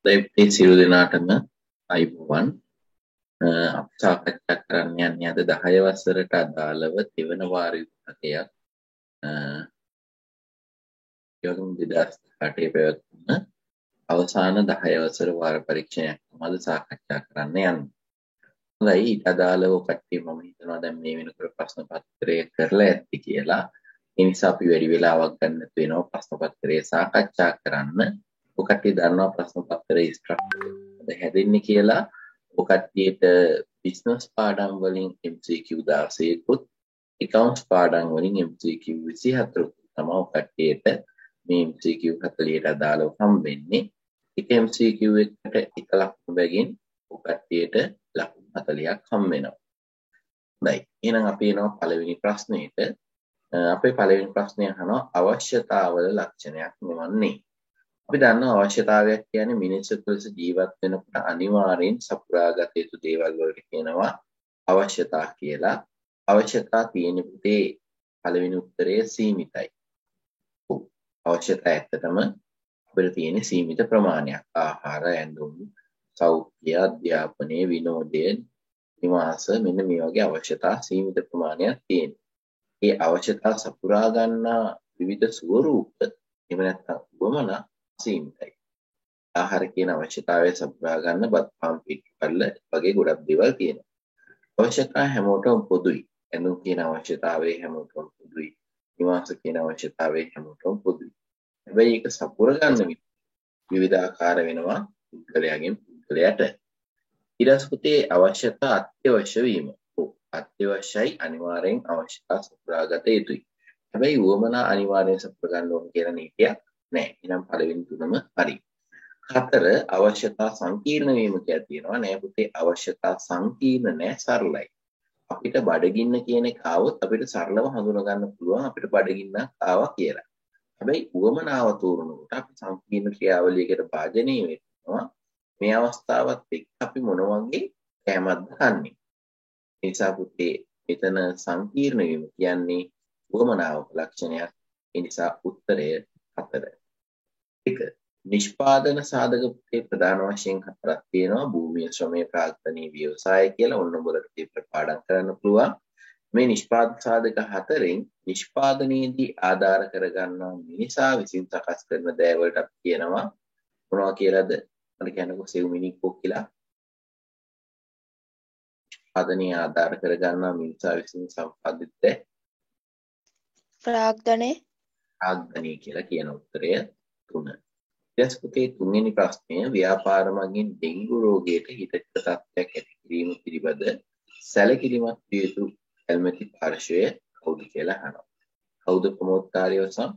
දෛවයේ සියලු දෙනාටම අයිබෝවන් අපි සාකච්ඡා කරන්න යන්නේ අද 10 වසරට අදාළව දෙවන වාර විභාගයක් යොදුන් 2008 පැවැත්වුණ අවසාන 10 වසර වාර පරීක්ෂණයක් තමයි සාකච්ඡා කරන්න යන්නේ. හොඳයි ඊට අදාළව කට්ටිය මම හිතනවා දැන් මේ වෙනකොට ප්‍රශ්න පත්‍රය කරලා ඇති කියලා. ඒ නිසා අපි වැඩි වෙලාවක් ගන්න වෙනවා ප්‍රශ්න පත්‍රය සාකච්ඡා කරන්න. ඔකට්ටිය දන්නවා ප්‍රශ්න පත්‍රයේ ස්ට්‍රක්චර් හැදෙන්නේ කියලා. ඔකට්ටියට බිස්නස් පාඩම් වලින් MCQ 16කුත් accounts පාඩම් වලින් MCQ 24කුත් තමයි ඔකට්ටියට මේ MCQ 40ට අදාළව හම්බෙන්නේ. එක MCQ එකට එක ලකුණු බැගින් ඔකට්ටියට ලකුණු 40ක් හම්බ වෙනවා. හොඳයි. එහෙනම් අපි එනවා පළවෙනි ප්‍රශ්නෙට. අපේ පළවෙනි ප්‍රශ්නය අහනවා අවශ්‍යතාවල ලක්ෂණයක් මෙවන්නේ. අපි දන්නවා අවශ්‍යතාවයක් කියන්නේ මිනිස්සුත් ලෙස ජීවත් වෙනකොට අනිවාර්යෙන් සපුරාගත යුතු දේවල් වලට කියනවා අවශ්‍යතා කියලා. අවශ්‍යතා තියෙන පුතේ පළවෙනි උත්තරය සීමිතයි. අවශ්‍යතා ඇත්තටම අපිට තියෙන සීමිත ප්‍රමාණයක්. ආහාර, ඇඳුම්, සෞඛ්‍ය, අධ්‍යාපනය, විනෝදය, නිවාස මෙන්න මේ වගේ අවශ්‍යතා සීමිත ප්‍රමාණයක් තියෙනවා. ඒ අවශ්‍යතා සපුරා ගන්නා විවිධ ස්වරූප එහෙම නැත්නම් වමනා සීමිතයි. ආහාර කියන අවශ්‍යතාවය සපුරා ගන්න බත් පාන් පිටි කල්ල වගේ ගොඩක් දේවල් තියෙනවා. අවශ්‍යතා හැමෝටම පොදුයි. ඇඳුම් කියන අවශ්‍යතාවය හැමෝටම පොදුයි. නිවාස කියන අවශ්‍යතාවය හැමෝටම පොදුයි. හැබැයි ඒක සපුරා ගන්න විවිධාකාර වෙනවා පුද්ගලයාගෙන් පුද්ගලයාට. ඊට පස්සේ අවශ්‍යතා අත්‍යවශ්‍ය වීම. අත්‍යවශ්‍යයි අනිවාර්යෙන් අවශ්‍යතා සපුරාගත යුතුයි. හැබැයි වමනා අනිවාර්යෙන් සපුරා ගන්න ඕන කියලා නීතියක් නැහැ. එහෙනම් පළවෙනි තුනම හරි. 4 අවශ්‍යතා සංකීර්ණ වීම කියලා තියෙනවා. නෑ පුතේ අවශ්‍යතා සංකීර්ණ නෑ සරලයි. අපිට බඩගින්න කියන එක આવොත් අපිට සරලව හඳුනා ගන්න පුළුවන් අපිට බඩගින්නක් ආවා කියලා. හැබැයි උවමනාව තෝරනකොට අපි සංකීර්ණ ක්‍රියාවලියකට භාජනය වෙනවා. මේ අවස්ථාවත් එක්ක අපි මොන වගේ කැමැද්ද කන්නේ. ඒ නිසා පුතේ මෙතන සංකීර්ණ වීම කියන්නේ උවමනාව ලක්ෂණයක්. ඒ නිසා උත්තරය 4. 1 නිෂ්පාදන සාධක පුතේ ප්‍රධාන වශයෙන් 4ක් තියෙනවා. භූමිය, ශ්‍රමය, ප්‍රාග්ධනීය ව්‍යවසාය කියලා ඔන්න ඔබලට දෙපළ පාඩම් කරන්න පුළුවන්. මේ නිෂ්පාදන සාධක 4න් නිෂ්පාදනයේදී ආධාර කරගන්නා මිනිසා විසින් සකස් කරන දෑ වලට අපි කියනවා මොනවා කියලාද? මට කියන්නකෝ සෙව්මිනික්කෝ කියලා. නිෂ්පාදනයේ ආධාර කරගන්නා මිනිසා විසින් සම්පාදිත ප්‍රාග්ධනීය කියලා කියන උත්තරය 3. ඊට තුන්වෙනි ප්‍රශ්නය ව්‍යාපාර මගින් ඩෙන්ගු රෝගයට හිතකර තත්ත්වයක් ඇති කිරීම පිළිබඳ සැලකිලිමත් විය යුතු ඇල්මැති පාර්ශවය කවුද කියලා අහනවා. කවුද ප්‍රමෝත්කාරයෝසම්?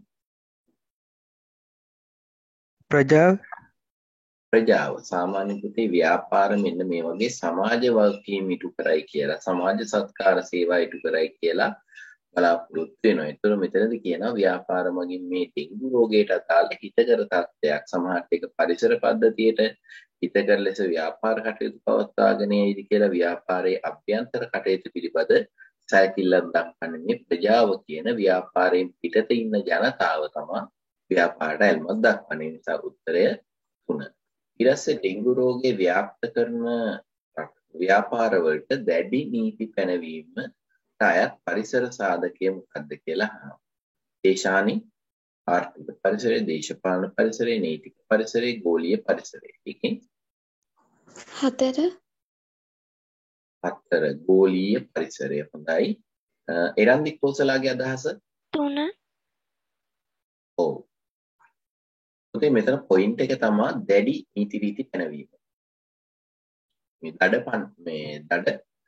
ප්‍රජාව. සාමාන්‍ය පුතේ ව්‍යාපාර මෙන්න මේ වගේ සමාජ වගකීම් ඉටු කරයි කියලා සමාජ සත්කාර සේවා ඉටු කරයි කියලා බලාපොරොත්තු වෙනවා. ඒතර මෙතනදී කියනවා ව්‍යාපාර මගින් මේ ඩෙන්ගු රෝගයට අදාළ හිතකර තත්ත්වයක් සමහරට ඒක පරිසර පද්ධතියට හිතකර ලෙස ව්‍යාපාර කටයුතු පවත්වාගෙන යයිද කියලා ව්‍යාපාරයේ අභ්‍යන්තර කටයුතු පිළිබඳ සැලකිල්ලක් දක්වන්නේ මේ ප්‍රජාව කියන ව්‍යාපාරයෙන් පිටත ඉන්න ජනතාව තමයි ව්‍යාපාරයට ඇල්මක් දක්වන්නේ. නිසා උත්තරය 3. ඊට පස්සේ ඩෙන්ගු රෝගේ ව්‍යාප්ත කරන ව්‍යාපාරවලට දැඩි නීති පැනවීම අයත් පරිසර සාධකය මොකක්ද කියලා අහනවා. දේශානි ආර්ථික පරිසරය, දේශපාලන පරිසරය, නීතික පරිසරය, ගෝලීය පරිසරය. ඒකෙන් 4 ගෝලීය පරිසරය. හොඳයි. එරන්දි කෝසලාගේ අදහස 3. ඔව්. පුතේ මෙතන පොයින්ට් එක තමයි දැඩි නීති රීති පැනවීම. දඩ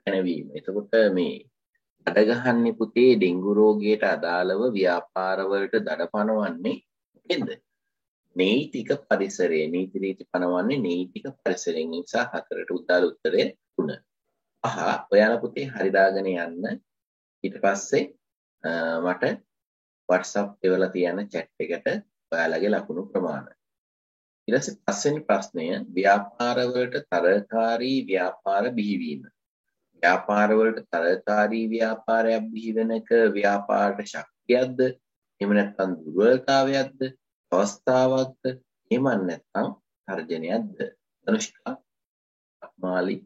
පැනවීම. එතකොට මේ දඩ ගහන්නේ පුතේ ඩෙන්ගු රෝගයට අදාළව ව්‍යාපාරවලට දඩ පනවන්නේ මොකෙන්ද? නීතික පරිසරය. නීති රීති පනවන්නේ නීතික පරිසරයෙන්. නිසා 4ට උදාල උත්තරය 3. ඔයාලා පුතේ හරි දාගෙන යන්න. ඊට පස්සේ මට WhatsApp එවලා තියන්න chat එකට ඔයාලගේ ලකුණු ප්‍රමාණය. ඊට පස්සේ පස්වෙනි ප්‍රශ්නය ව්‍යාපාරවලට තරකාරී ව්‍යාපාර බිහිවීම. ව්‍යාපාරවලට තරකාරී ව්‍යාපාරයක් බිහිවෙන එක ව්‍යාපාරට ශක්තියක්ද? එහෙම නැත්නම් දුර්වලතාවයක්ද? අවස්ථාවක්ද? එහෙම නැත්නම් තර්ජනයක්ද? අනුෂ්කා මාලි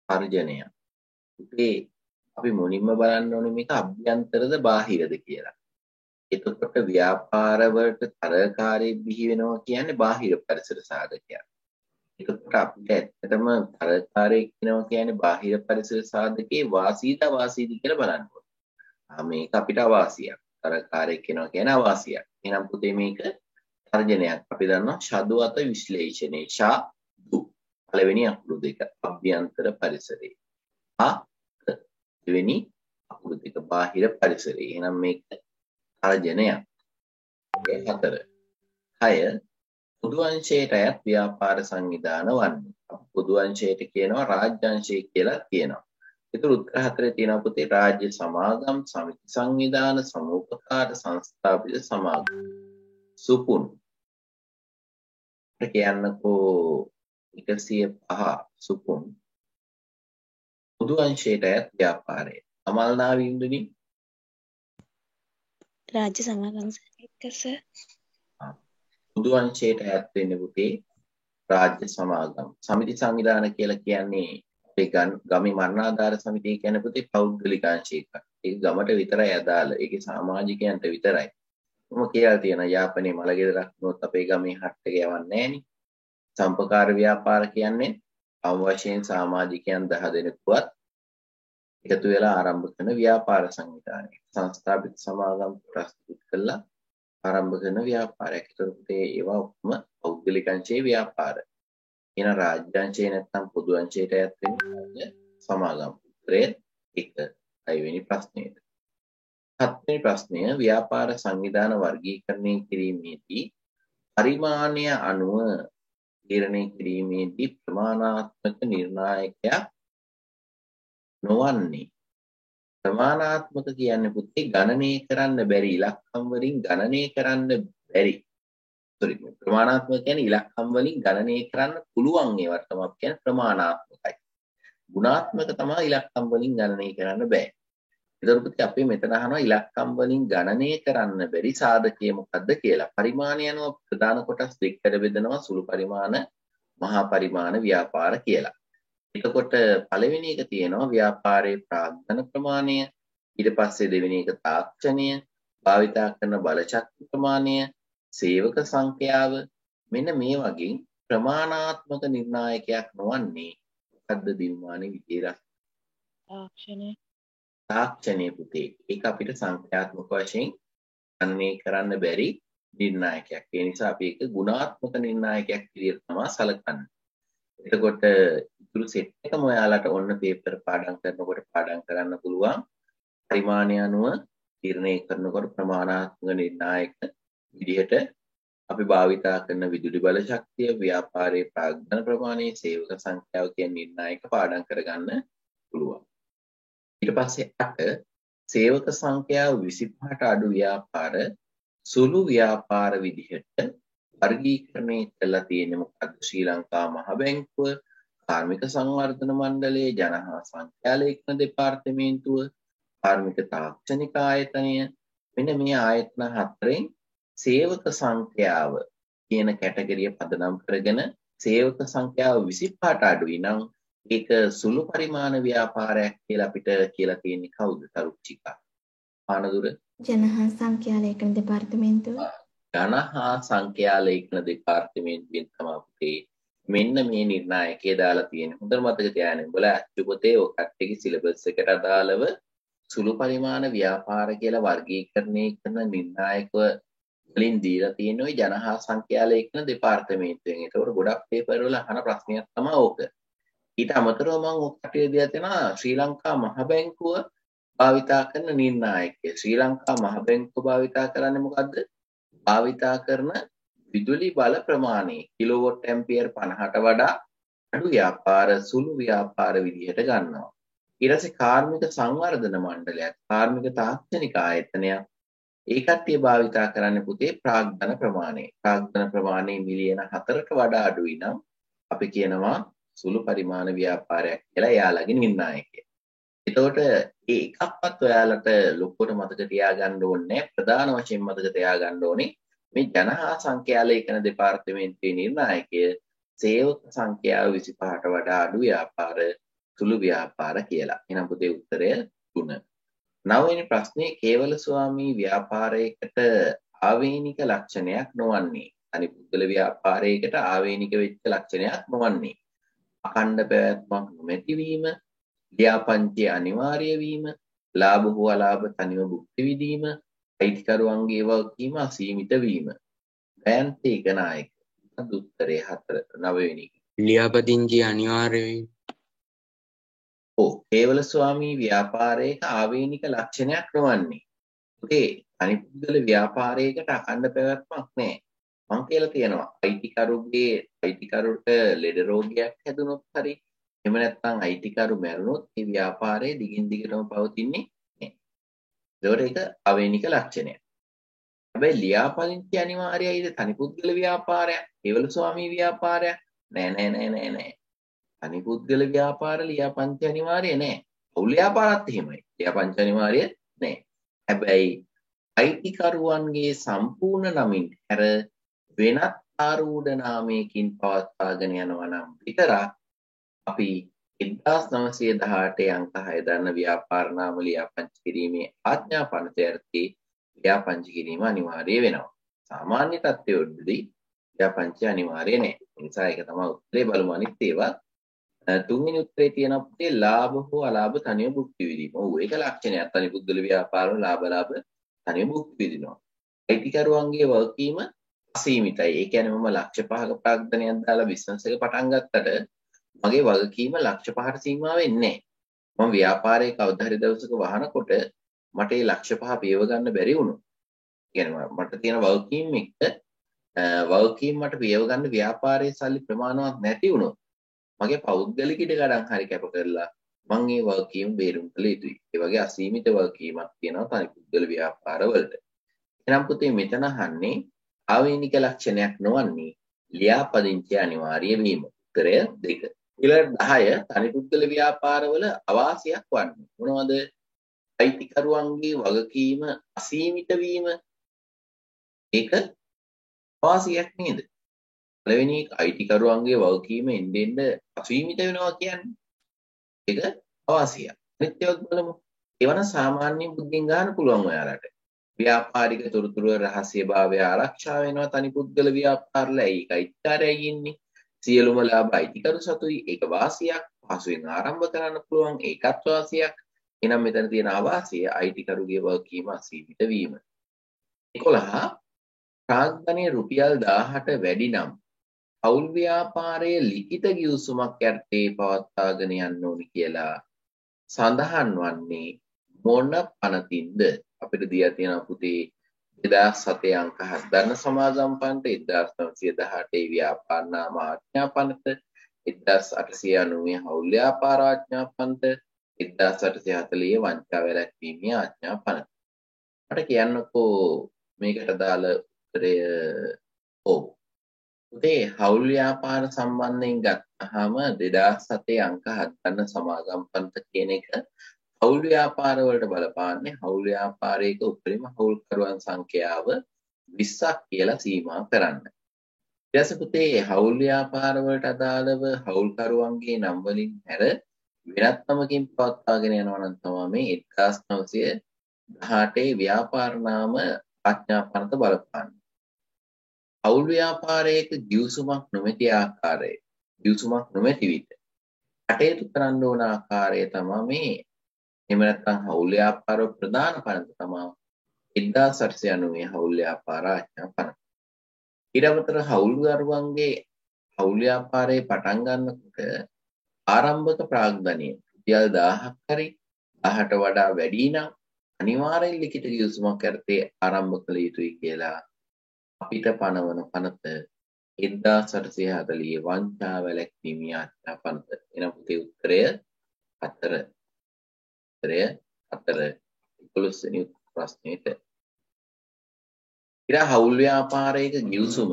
තර්ජනය. ඉතින් අපි මුලින්ම බලන්න ඕනේ මේක අභ්‍යන්තරද බාහිරද කියලා. එතකොට ව්‍යාපාර වලට තරකාරී බිහි වෙනවා කියන්නේ බාහිර පරිසර සාධකයක්. එතකොට අපිට ඇත්තටම තරකාරී කියනවා කියන්නේ බාහිර පරිසර සාධකේ වාසීද අවාසීද කියලා බලන්න ඕනේ. මේක අපිට අවාසියක්. තරකාරී කියනවා කියන්නේ අවාසියක්. එහෙනම් පුතේ මේක තර්ජනයක්. අපි දන්නවා ෂදු අත විශ්ලේෂණේ ෂදු පළවෙනි අකුරු දෙක අභ්‍යන්තර පරිසරේ. දෙවෙනි අකුරු දෙක බාහිර පරිසරේ. එහෙනම් මේක තර්ජනයක්. 4. 6 පොදු අංශයට අයත් ව්‍යාපාර සංවිධාන වන්නේ. පොදු අංශයට කියනවා රාජ්‍ය අංශය කියලා කියනවා. ඒක උත්තර 4 තියෙනවා පුතේ රාජ්‍ය සමාගම්, සමිති සංවිධාන, සමූපකාර, සංස්ථාපිත සමාගම්. සුපුන්. කියන්නකෝ 105 සුපුන්. පොදු අංශයට අයත් ව්‍යාපාරය. අමල්නා වින්දුනි රාජ්‍ය සමාගම් සර්. පොදු අංශයට අයත් වෙන්නේ පුතේ රාජ්‍ය සමාගම්. සමිති සංවිධාන කියලා කියන්නේ අපේ ගමේ මරණාධාර සමිතිය කියන්නේ පුතේ පෞද්ගලික අංශයක. ඒක ගමට විතරයි අදාළ. ඒකේ සමාජිකයන්ට විතරයි. මම කියලා තියෙනවා යාපනයේ මලගෙදරක් වුණොත් අපේ ගමේ හට් එක යවන්නේ නැහෙනි. සම්පකාර ව්‍යාපාර කියන්නේ අවම වශයෙන් සමාජිකයන් 10 දෙනෙකුවත් එකතු වෙලා ආරම්භ කරන ව්‍යාපාර සංවිධානය. සංස්ථාපිත සමාගම් ප්‍රස්තුත කළා ආරම්භ කරන ව්‍යාපාරයක්. ඒකට ඒවා ඔක්කොම පෞද්ගලික අංශයේ ව්‍යාපාර. එන රාජ්‍ය අංශයේ නැත්නම් පොදු අංශයට ඇත් වෙන්නේ සමාගම්. උත්තරේ 1. 6 වෙනි ප්‍රශ්නයට. 7 වෙනි ප්‍රශ්නය ව්‍යාපාර සංවිධාන වර්ගීකරණය කිරීමේදී පරිමාණය අනුව තීරණය කිරීමේදී ප්‍රමාණාත්මක නිර්ණායකයක් නොවන්නේ. ප්‍රමාණාත්මක කියන්නේ පුතේ ගණනය කරන්න බැරි ඉලක්කම් වලින් ගණනය කරන්න බැරි. ප්‍රමාණාත්මක කියන්නේ ඉලක්කම් වලින් ගණනය කරන්න පුළුවන් ඒවට තමයි කියන්නේ ප්‍රමාණාත්මකයි. ගුණාත්මක තමයි ඉලක්කම් වලින් ගණනය කරන්න බෑ. ඒතකොට පුතේ අපි මෙතන අහනවා ඉලක්කම් වලින් ගණනය කරන්න බැරි සාධකය මොකද්ද කියලා. පරිමාණය අනුව ප්‍රධාන කොටස් දෙකකට බෙදනවා සුළු පරිමාණ, මහා පරිමාණ ව්‍යාපාර කියලා. එතකොට පළවෙනි එක තියෙනවා ව්‍යාපාරයේ ප්‍රාග්ධන ප්‍රමාණය, ඊට පස්සේ දෙවෙනි එක තාක්ෂණය, භාවිතා කරන බලශක්ති ප්‍රමාණය, සේවක සංඛ්‍යාව. මෙන්න මේ වගේ ප්‍රමාණාත්මක නිර්ණායකයක් නොවන්නේ මොකද්ද දිල්මානේ විදියට? තාක්ෂණය පුතේ. ඒක අපිට සංඛ්‍යාත්මක වශයෙන් ගණනය කරන්න බැරි නිර්ණායකයක්. ඒ නිසා අපි ඒක ගුණාත්මක නිර්ණායකයක් විදියට තමයි සැලකන්නේ. එතකොට ඉතුරු සෙට් එකම ඔයාලට ඔන්න පේපර් පාඩම් කරනකොට පාඩම් කරන්න පුළුවන්. පරිමාණය අනුව තීරණය කරනකොට ප්‍රමාණාත්මක නිර්ණායක විදිහට අපි භාවිතා කරන විදුලි බල ශක්තිය, ව්‍යාපාරයේ ප්‍රාග්ධන ප්‍රමාණය, සේවක සංඛ්‍යාව කියන නිර්ණායක පාඩම් කරගන්න පුළුවන්. ඊට පස්සේ 8 සේවක සංඛ්‍යාව 25ට අඩු ව්‍යාපාර සුළු ව්‍යාපාර විදිහට වර්ගීකරණය කළා තියෙන්නේ මොකද්ද? ශ්‍රී ලංකා මහ බැංකුව, කාර්මික සංවර්ධන මණ්ඩලය, ජනහා සංඛ්‍යාලේඛන දෙපාර්තමේන්තුව, කාර්මික තාක්ෂණික ආයතනය. මෙන්න මේ ආයතන හතරෙන් සේවක සංඛ්‍යාව කියන කැටගරිය පදනම් කරගෙන සේවක සංඛ්‍යාව 25ට අඩුයි නම් ඒක සුළු පරිමාණ ව්‍යාපාරයක් කියලා අපිට කියලා තියෙන්නේ කවුද? තරුචිකා. ආනදුර ජනහා සංඛ්‍යාලේඛන දෙපාර්තමේන්තුව. ජනහා සංඛ්‍යාලේඛන දෙපාර්තමේන්තුවෙන් තමයි පුතේ මෙන්න මේ නිර්ණායකය දාලා තියෙන්නේ. හොඳට මතක තියාගන්න. උඹලා අච්චු පොතේ ඔය කට්ටියගේ සිලබස් එකට අදාළව සුළු පරිමාණ ව්‍යාපාර කියලා වර්ගීකරණය කරන නිර්ණායක වලින් දීලා තියෙන ওই ජනහා සංඛ්‍යාලේඛන දෙපාර්තමේන්තුවෙන්. ඒකවල ගොඩක් පේපර් වල අහන ප්‍රශ්නයක් තමයි ඕක. ඊට අමතරව මම ඔය කට්ටිය දිහා තියෙනවා ශ්‍රී ලංකා මහ බැංකුව භාවිතා කරන නිර්ණායකය. ශ්‍රී ලංකා මහ බැංකුව භාවිතා කරන්නේ මොකද්ද? භාවිතා කරන විදුලි බල ප්‍රමාණය කිලෝවොට් ඇම්පියර් 50ට වඩා අඩු ව්‍යාපාර සුළු ව්‍යාපාර විදිහට ගන්නවා. ඊට පස්සේ කාර්මික සංවර්ධන මණ්ඩලයක්, කාර්මික තාක්ෂණික ආයතනයක් ඒ කට්ටිය භාවිතා කරන්නේ පුතේ ප්‍රාග්ධන ප්‍රමාණය. ප්‍රාග්ධන ප්‍රමාණය මිලියන 4ට වඩා අඩුයි නම් අපි කියනවා සුළු පරිමාණ ව්‍යාපාරයක් කියලා එයාලගේ නිර්ණායකය. එතකොට ඒ එකක්වත් ඔයාලට ලොකුවට මතක තියාගන්න ඕනේ. ප්‍රධාන වශයෙන් මතක තියාගන්න ඕනේ මේ ජන හා සංඛ්‍යා ලේඛන දෙපාර්තමේන්තුවේ නිර්ණායකය සේවක සංඛ්‍යාව 25ට වඩා අඩු ව්‍යාපාර සුළු ව්‍යාපාර කියලා. එහෙනම් පුතේ උත්තරය 3. 9 වෙනි ප්‍රශ්නේ කේවල ස්වාමී ව්‍යාපාරයකට ආවේනික ලක්ෂණයක් නොවන්නේ. අනිත් පුද්ගල ව්‍යාපාරයකට ආවේනික වෙච්ච ලක්ෂණයක් නොවන්නේ. අඛණ්ඩ පැවැත්මක් නොමැති වීම, ලියාපදිංචිය අනිවාර්ය වීම, ලාභ හෝ අලාභ තනිව භුක්ති විඳීම, අයිතිකරුවන්ගේ වගකීම අසීමිත වීම. බෑන්ත් ඒකනායක. උත්තරේ 4 9 වෙනි. ලියාපදිංචිය අනිවාර්ය වීම. කේවල ස්වාමී ව්‍යාපාරයක ආවේනික ලක්ෂණයක් නොවන්නේ. පුතේ අනිත් පුද්ගල ව්‍යාපාරයකට අඛණ්ඩ පැවැත්මක් නැහැ. මං කියලා තියෙනවා අයිතිකරුට ලෙඩ රෝගයක් හැදුනොත් හරි එහෙම නැත්නම් අයිතිකරු මැරුණොත් ඒ ව්‍යාපාරය දිගින් දිගටම පවතින්නේ නැහැ. ඒකට ඒක ආවේනික ලක්ෂණයක්. හැබැයි ලියාපදිංචි අනිවාර්යයිද තනි පුද්ගල ව්‍යාපාරයක්? කේවල ස්වාමී ව්‍යාපාරයක්? නෑ. තනි පුද්ගල ව්‍යාපාර ලියාපදිංචි අනිවාර්ය නෑ. පෞල් ව්‍යාපාරත් එහෙමයි. ලියාපදිංචි අනිවාර්ය නෑ. හැබැයි අයිතිකරුවන්ගේ සම්පූර්ණ නමින් හැර වෙනත් ආරූඪ නාමයකින් පවත්වාගෙන යනවා නම් විතරක් අපි 1918 අංක 6 දන්න ව්‍යාපාර නාම ලියාපදිංචි කිරීමේ ආඥා පනතයර්ථී ලියාපදිංචි කිරීම අනිවාර්ය වෙනවා. සාමාන්‍ය තත්ත්වවලදී ලියාපදිංචි අනිවාර්ය නෑ. ඒ නිසා ඒක තමයි උත්තරේ. බලමු අනිත් ඒවා. තුන්වෙනි උත්තරේ තියෙන අපේ ලාභ හෝ අලාභ තනිව භුක්ති විඳීම. ඔව් ඒක ලක්ෂණයක්. තනි පුද්ගල ව්‍යාපාරවල ලාභ අලාභ තනිව භුක්ති විඳිනවා. අයිතිකරුවන්ගේ වගකීම අසීමිතයි. ඒ කියන්නේ මම ලක්ෂ 5ක ප්‍රාග්ධනයක් දාලා බිස්නස් එක පටන් ගත්තට මගේ වගකීම ලක්ෂ 5ට සීමා වෙන්නේ නැහැ. මම ව්‍යාපාරයේ කවදා හරි දවසක වහනකොට මට මේ ලක්ෂ 5 පියව ගන්න බැරි වුණොත්. කියන්නේ මට තියෙන වගකීම් එක්ක වගකීම් මට පියව ගන්න ව්‍යාපාරයේ සල්ලි ප්‍රමාණවත් නැති වුණොත් මගේ පෞද්ගලික ඉඩ ගඩන් හරි කැප කරලා මම මේ වගකීම් බේරුම් කළ යුතුයි. ඒ වගේ අසීමිත වගකීමක් තියෙනවා තනි පුද්ගල ව්‍යාපාරවලට. එහෙනම් පුතේ මෙතන අහන්නේ ආවේනික ලක්ෂණයක් නොවන්නේ ලියාපදිංචි අනිවාර්ය වීම. උත්තරය 2. ඊළඟ 10 තනි පුද්ගල ව්‍යාපාරවල අවාසියක් වන්නේ මොනවද? අයිතිකරුවන්ගේ වගකීම අසීමිත වීම. ඒක අවාසියක් නේද? පළවෙනි අයිතිකරුවන්ගේ වගකීම එන්න අසීමිත වෙනවා කියන්නේ ඒක අවාසියක්. අනිත් ඒවාත් බලමු. ඒවන සාමාන්‍ය බුද්ධියෙන් ගන්න පුළුවන් ඔයාලට. ව්‍යාපාරික තොරතුරු රහස්‍යභාවය ආරක්ෂා වෙනවා තනි පුද්ගල ව්‍යාපාරවල. ඒක අයිතිකාරයයි ඉන්නේ. සියලුම ලාභ අයිතිකරු සතුයි. ඒක වාසියක්. පහසුවෙන් ආරම්භ කරන්න පුළුවන්. ඒකත් වාසියක්. එහෙනම් මෙතන තියෙන අවාසිය අයිතිකරුගේ වගකීම අසීමිත වීම. 11 ප්‍රාග්ධනයේ රුපියල් 18 වැඩි නම් පෞල් ව්‍යාපාරයේ ලිඛිත ගිවිසුමක් යටතේ පවත්වාගෙන යන්න ඕනි කියලා සඳහන් වන්නේ මොන පනතින්ද? අපිට දීලා තියෙනවා පුතේ 2007 අංක 7 දන්න සමාගම් පනත, 1918 ව්‍යාපාර නාම ආඥා පනත, 1890 හවුල් ව්‍යාපාර ආඥා පනත, 1840 වංචා වැළැක්වීමේ ආඥා පනත. මට කියන්නකෝ මේකට දාල උත්තරය. ඔව්. පුතේ හවුල් ව්‍යාපාර සම්බන්ධයෙන් ගත්තහම 2007 අංක 7 ගන්න සමාගම් පනත කියන එක හවුල් ව්‍යාපාර වලට බලපාන්නේ හවුල් ව්‍යාපාරයක උපරිම හවුල්කරුවන් සංඛ්‍යාව 20ක් කියලා සීමා කරන්න. ඊට පස්සේ පුතේ හවුල් ව්‍යාපාර වලට අදාළව හවුල්කරුවන්ගේ නම් වලින් හැර වෙනත් නමකින් පවත්වාගෙන යනවා නම් තමයි මේ 1918 ව්‍යාපාර නාම ආඥා පනත බලපාන්නේ. හවුල් ව්‍යාපාරයක ගිවිසුමක් නොමැති ආකාරය, ගිවිසුමක් නොමැති විට කටයුතු කරන්න ඕන ආකාරය තමයි මේ. එහෙම නැත්නම් හවුල් ව්‍යාපාර ප්‍රධාන පනත තමයි 1890 හවුල් ව්‍යාපාර ආඥා පනත. ඊට අමතරව හවුල්කරුවන්ගේ හවුල් ව්‍යාපාරයේ පටන් ගන්නකොට ආරම්භක ප්‍රාග්ධනය රුපියල් 1000ක් හරි 1000ට වඩා වැඩි නම් අනිවාර්යෙන් ලිඛිත ගිවිසුමක් යටතේ ආරම්භ කළ යුතුයි කියලා අපිට පනවන පනත 1840 වංචා වැළැක්වීමේ ආඥා පනත. එනම් පුතේ උත්තරය 4. උත්තරය 4. 11 වෙනි ප්‍රශ්නෙට. ඊට හවුල් ව්‍යාපාරයක ගිවිසුම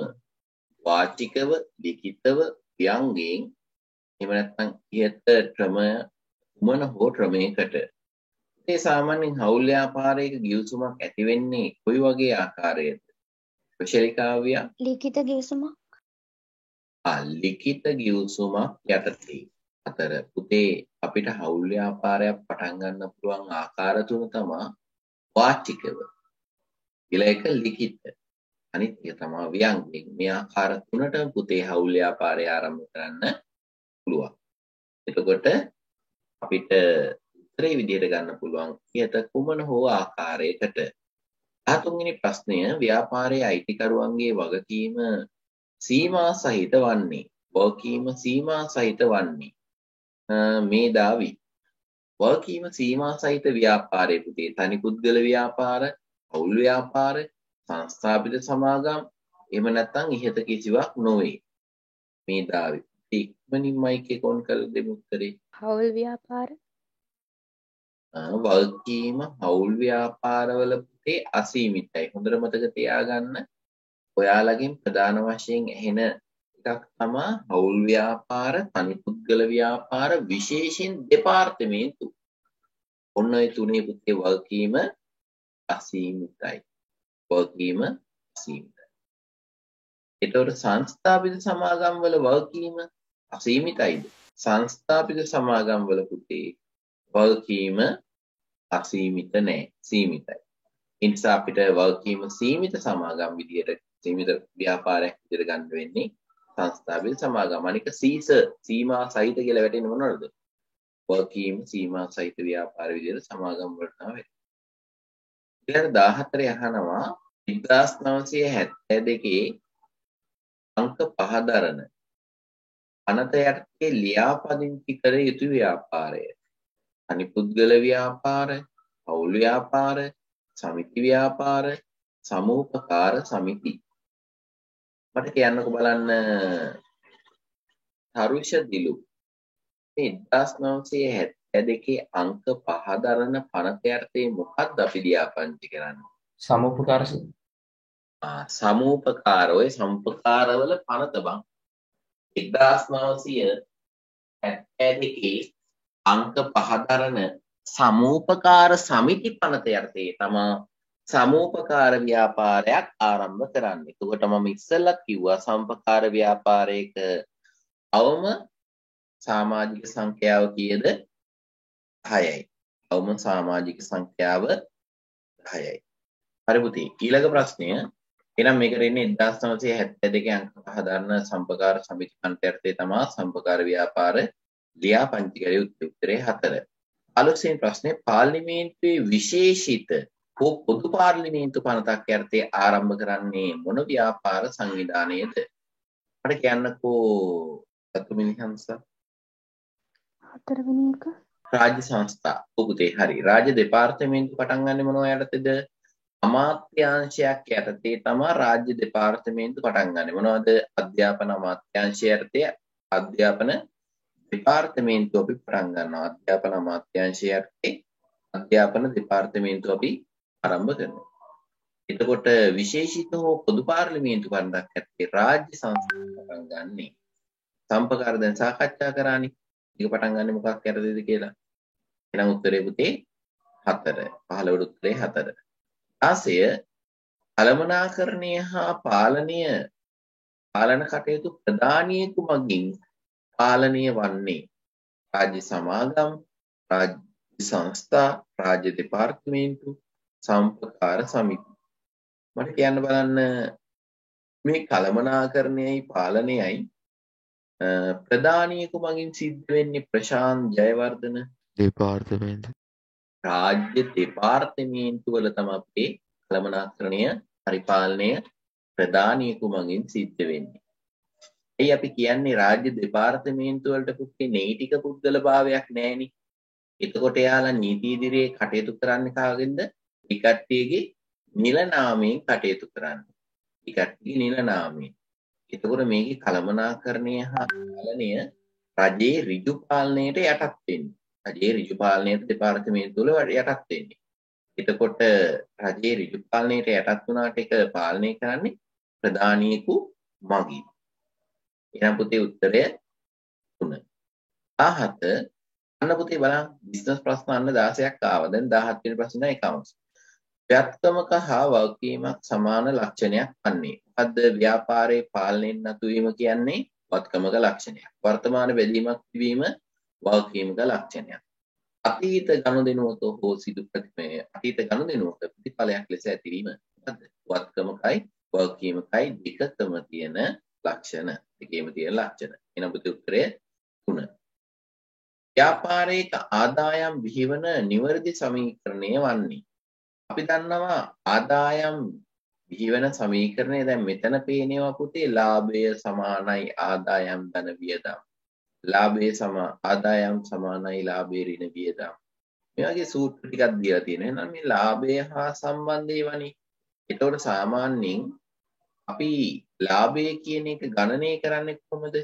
වාචිකව, ලිඛිතව, ව්‍යංගයෙන් එහෙම නැත්නම් ඉහත ක්‍රමන හෝ ක්‍රමයකට. ඒ සාමාන්‍යයෙන් හවුල් ව්‍යාපාරයක ගිවිසුමක් ඇති වෙන්නේ කොයි වගේ ආකාරයකද? ශෙලිකාවියා ලිඛිත ගිවිසුමක් ලිඛිත ගිවිසුමක් යටතේ. අතර පුතේ අපිට හවුල් ව්‍යාපාරයක් පටන් ගන්න පුළුවන් ආකාර තුන තමයි වාචිකව. ඊළඟ එක ලිඛිත. අනිත් එක තමයි ව්‍යංගයෙන්. මේ ආකාර තුනට පුතේ හවුල් ව්‍යාපාරය ආරම්භ කරන්න පුළුවන්. එතකොට අපිට උත්තරේ විදිහට ගන්න පුළුවන් ඊට කුමන හෝ ආකාරයකට. 13 වෙනි ප්‍රශ්නය ව්‍යාපාරයේ අයිතිකරුවන්ගේ වගකීම සීමා සහිත වන්නේ. වගකීම සීමා සහිත වන්නේ. මේ දාවි. වගකීම සීමා සහිත ව්‍යාපාරයේ පුතේ තනි පුද්ගල ව්‍යාපාර, හවුල් ව්‍යාපාර, සංස්ථාපිත සමාගම් එහෙම නැත්නම් ඉහත කිසිවක් නොවේ. මේ දාවි. ඉක්මනින් මයික් එක ඔන් කරලා දෙමු උත්තරේ. හවුල් ව්‍යාපාර වගකීම හවුල් ව්‍යාපාරවල පුතේ අසීමිතයි. හොඳට මතක තියාගන්න. ඔයාලගෙන් ප්‍රධාන වශයෙන් ඇහෙන එකක් තමයි හවුල් ව්‍යාපාර, තනි පුද්ගල ව්‍යාපාර, විශේෂයෙන් දෙපාර්තමේන්තු. ඔන්න ඔය තුනේ පුතේ වගකීම අසීමිතයි. වගකීම අසීමිතයි. ඒතකොට සංස්ථාපිත සමාගම් වල වගකීම අසීමිතයිද? සංස්ථාපිත සමාගම් වල පුතේ වගකීම අසීමිත නෑ, සීමිතයි. ඒ නිසා අපිට වගකීම සීමිත සමාගම් විදියට සීමිත ව්‍යාපාරයක් විදියට ගන්න වෙන්නේ සංස්ථාපිත සමාගම්. අනික සීමා සහිත කියලා වැටෙන්නේ මොනවද? වගකීම සීමා සහිත ව්‍යාපාර විදියට සමාගම් වලට තමයි. ඊළඟ 14 අහනවා 1972 අංක 5 දරන අනත යටතේ ලියාපදිංචි කර යුතු ව්‍යාපාරය. අනිපුද්ගල ව්‍යාපාර, හවුල් ව්‍යාපාර, සමිති ව්‍යාපාර, සමූපකාර සමිති. මට කියන්නකෝ බලන්න තරුෂ දිලු. මේ 1972 අංක 5 දරන පනත යටතේ මොකක්ද අපි ලියාපදිංචි කරන්නේ? සමූපකාර සමූපකාර ඔය සම්පකාරවල පනත බං 1972 අංක 5 දරන සමූපකාර සමිති පනත යටතේ තමයි සමූපකාර ව්‍යාපාරයක් ආරම්භ කරන්නේ. එතකොට මම ඉස්සෙල්ලා කිව්වා සම්පකාර ව්‍යාපාරයක අවම සමාජික සංඛ්‍යාව කීයද? 6යි. අවම සමාජික සංඛ්‍යාව 6යි. හරි පුතේ. ඊළඟ ප්‍රශ්නය එහෙනම් මේකට එන්නේ 1972 අංක 5 දරන සම්පකාර සමිති පනත යටතේ තමයි සම්පකාර ව්‍යාපාර ලියාපදිංචි කර යුත්තේ. උත්තරේ 4. 15 ප්‍රශ්නේ පාර්ලිමේන්තුවේ විශේෂිත හෝ පොදු පාර්ලිමේන්තු පනතක් යටතේ ආරම්භ කරන්නේ මොන ව්‍යාපාර සංවිධානයේද? මට කියන්නකෝ සතුමිනි හංස. 4 වෙනි එක රාජ්‍ය සංස්ථා. පුතේ හරි. රාජ්‍ය දෙපාර්තමේන්තු පටන් ගන්නෙ මොනවා යටතේද? අමාත්‍යාංශයක් යටතේ තමයි රාජ්‍ය දෙපාර්තමේන්තු පටන් ගන්නෙ. මොනවද? අධ්‍යාපන අමාත්‍යාංශය යටතේ අධ්‍යාපන දෙපාර්තමේන්තු අපි පටන් ගන්නවා. අධ්‍යාපන අමාත්‍යාංශය යටතේ අධ්‍යාපන දෙපාර්තමේන්තු අපි ආරම්භ කරනවා. එතකොට විශේෂිත හෝ පොදු පාර්ලිමේන්තු පනතක් යටතේ රාජ්‍ය සංස්ථා පටන් ගන්නෙ. සම්පකාර දැන් සාකච්ඡා කරානේ. ඒක පටන් ගන්නෙ මොකක් යටතේද කියලා. එහෙනම් උත්තරේ පුතේ 4. 15 උත්තරේ 4. 16 කළමනාකරණය හා පාලන කටයුතු ප්‍රධානියෙකු මගින් පාලනය වන්නේ රාජ්‍ය සමාගම්, රාජ්‍ය සංස්ථා, රාජ්‍ය දෙපාර්තමේන්තු, සම්පකාර සමිති. මට කියන්න බලන්න මේ කළමනාකරණයයි පාලනයයි ප්‍රධානියෙකු මගින් සිද්ධ වෙන්නේ ප්‍රශාන්ත් ජයවර්ධන දෙපාර්තමේන්තු රාජ්‍ය දෙපාර්තමේන්තු වල තමයි අපේ කළමනාකරණය පරිපාලනය ප්‍රධානියෙකු මගින් සිද්ධ වෙන්නේ. එයි අපි කියන්නේ රාජ්‍ය දෙපාර්තමේන්තු වලට පුතේ නෛතික පුද්ගල භාවයක් නැහෙනේ. එතකොට එයාලා නීති ඉදිරියේ කටයුතු කරන්නේ කාගෙන්ද? ටිකට්ටියගේ නිල නාමයෙන් කටයුතු කරන්නේ. ටිකට්ටියගේ නිල නාමයෙන්. එතකොට මේකේ කළමනාකරණය හා පාලනය රජයේ ඍජු පාලනයට යටත් වෙන්නේ. රජයේ ඍජු පාලනයට දෙපාර්තමේන්තු වල යටත් වෙන්නේ. එතකොට රජයේ ඍජු පාලනයට යටත් වුණාට ඒක පාලනය කරන්නේ ප්‍රධානියෙකු මගින්. එහෙනම් පුතේ උත්තරය 3. 17 අන්න පුතේ බලන්න බිස්නස් ප්‍රශ්න අන්න 16ක් ආවා. දැන් 17 වෙනි ප්‍රශ්නේ එකමස්. ව්‍යත්කමක හා වගකීමක් සමාන ලක්ෂණයක් වන්නේ. මොකද්ද ව්‍යාපාරයේ පාලනයෙන් නතු වීම කියන්නේ? වත්කමක ලක්ෂණයක්. වර්තමාන බැඳීමක් තිබීම වගකීමක ලක්ෂණයක්. අතීත ගනුදෙනුවක හෝ සිදු ප්‍රතිමය අතීත ගනුදෙනුවක ප්‍රතිඵලයක් ලෙස ඇතිවීම මොකද්ද? වත්කමකයි වගකීමකයි දෙකතම තියෙන ලක්ෂණ. දෙකේම තියෙන ලක්ෂණ. එන බුද්ධ උත්තරය 3. ව්‍යාපාරයක ආදායම් විහිවන නිවැරදි සමීකරණය වන්නේ. අපි දන්නවා ආදායම් විහිවන සමීකරණය දැන් මෙතන පේනවා පුතේ ලාභය සමානයි ආදායම් ධන වියදම්. ආදායම් සමානයි ලාභය ඍණ වියදම්. මේ වගේ සූත්‍ර ටිකක් දීලා තියෙනවා. එහෙනම් මේ ලාභය හා සම්බන්ධ ඒවානේ. ඒතකොට සාමාන්‍යයෙන් අපි ලාභය කියන එක ගණනය කරන්නේ කොහොමද?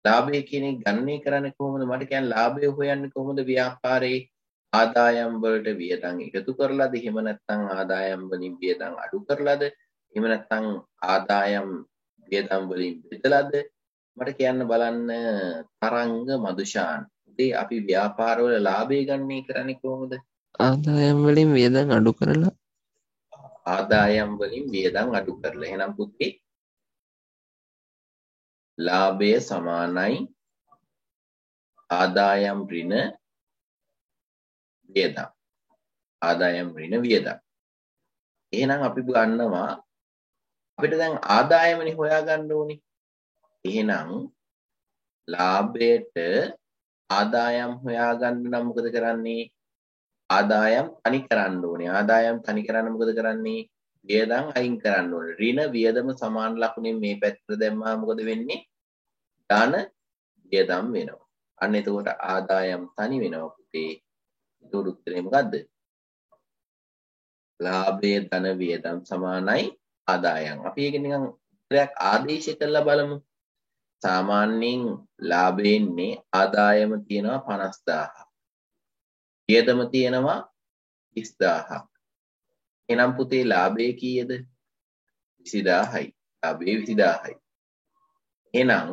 ලාභය කියන එක ගණනය කරන්නේ කොහොමද? මට කියන්න ලාභය හොයන්නේ කොහොමද? ව්‍යාපාරයේ ආදායම් වලට වියදම් එකතු කරලාද? එහෙම නැත්නම් ආදායම් වලින් වියදම් අඩු කරලාද? එහෙම නැත්නම් ආදායම් වියදම් වලින් බෙදලාද? මට කියන්න බලන්න තරංග මදුෂාන්. ඉතින් අපි ව්‍යාපාරවල ලාභය ගණනය කරන්නේ කොහොමද? ආදායම් වලින් වියදම් අඩු කරලා. ආදායම් වලින් වියදම් අඩු කරලා. එහෙනම් පුතේ ලාභය සමානයි ආදායම් ඍණ වියදම්. ආදායම් ඍණ වියදම්. එහෙනම් අපි ගන්නවා අපිට දැන් ආදායමනේ හොයාගන්න ඕනේ. එහෙනම් ලාභයට ආදායම් හොයාගන්න නම් මොකද කරන්නේ? ආදායම් තනි කරන්න ඕනේ. ආදායම් තනි කරන්න මොකද කරන්නේ? වියදම් අයින් කරන්න ඕනේ. ඍණ වියදම සමාන ලකුණෙන් මේ පැත්තට දැම්මම මොකද වෙන්නේ? ධන වියදම් වෙනවා. අන්න එතකොට ආදායම් තනි වෙනවා පුතේ. ඒක උත්තරේ මොකද්ද? ලාභය ධන වියදම් සමානයි ආදායම්. අපි ඒක නිකන් උත්තරයක් ආදේශ කරලා බලමු. සාමාන්‍යයෙන් ලාභයෙන්නේ ආදායම තියෙනවා 50000ක්. වියදම තියෙනවා 30000ක්. එහෙනම් පුතේ ලාභය කීයද? 20000යි. ලාභය 20000යි. එහෙනම්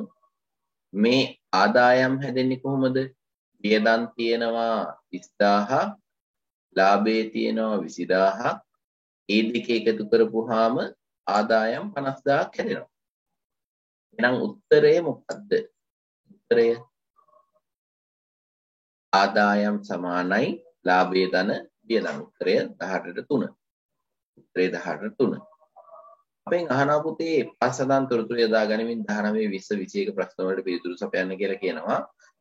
මේ ආදායම් හැදෙන්නේ කොහොමද? වියදම් තියෙනවා 30000ක්, ලාභය තියෙනවා 20000ක්. ඒ දෙක එකතු කරපුවාම ආදායම් 50000ක් හැදෙනවා. එහෙනම් උත්තරය මොකද්ද? උත්තරය ආදායම් සමානයි ලාභය ධන වියදම්. උත්තරය 18ට 3. උත්තරය 18ට 3. අපෙන් අහනවා පුතේ පස්සදන් තොරතුරු යොදා ගනිමින් 19 20 21 ප්‍රශ්න වලට පිළිතුරු සපයන්න කියලා කියනවා.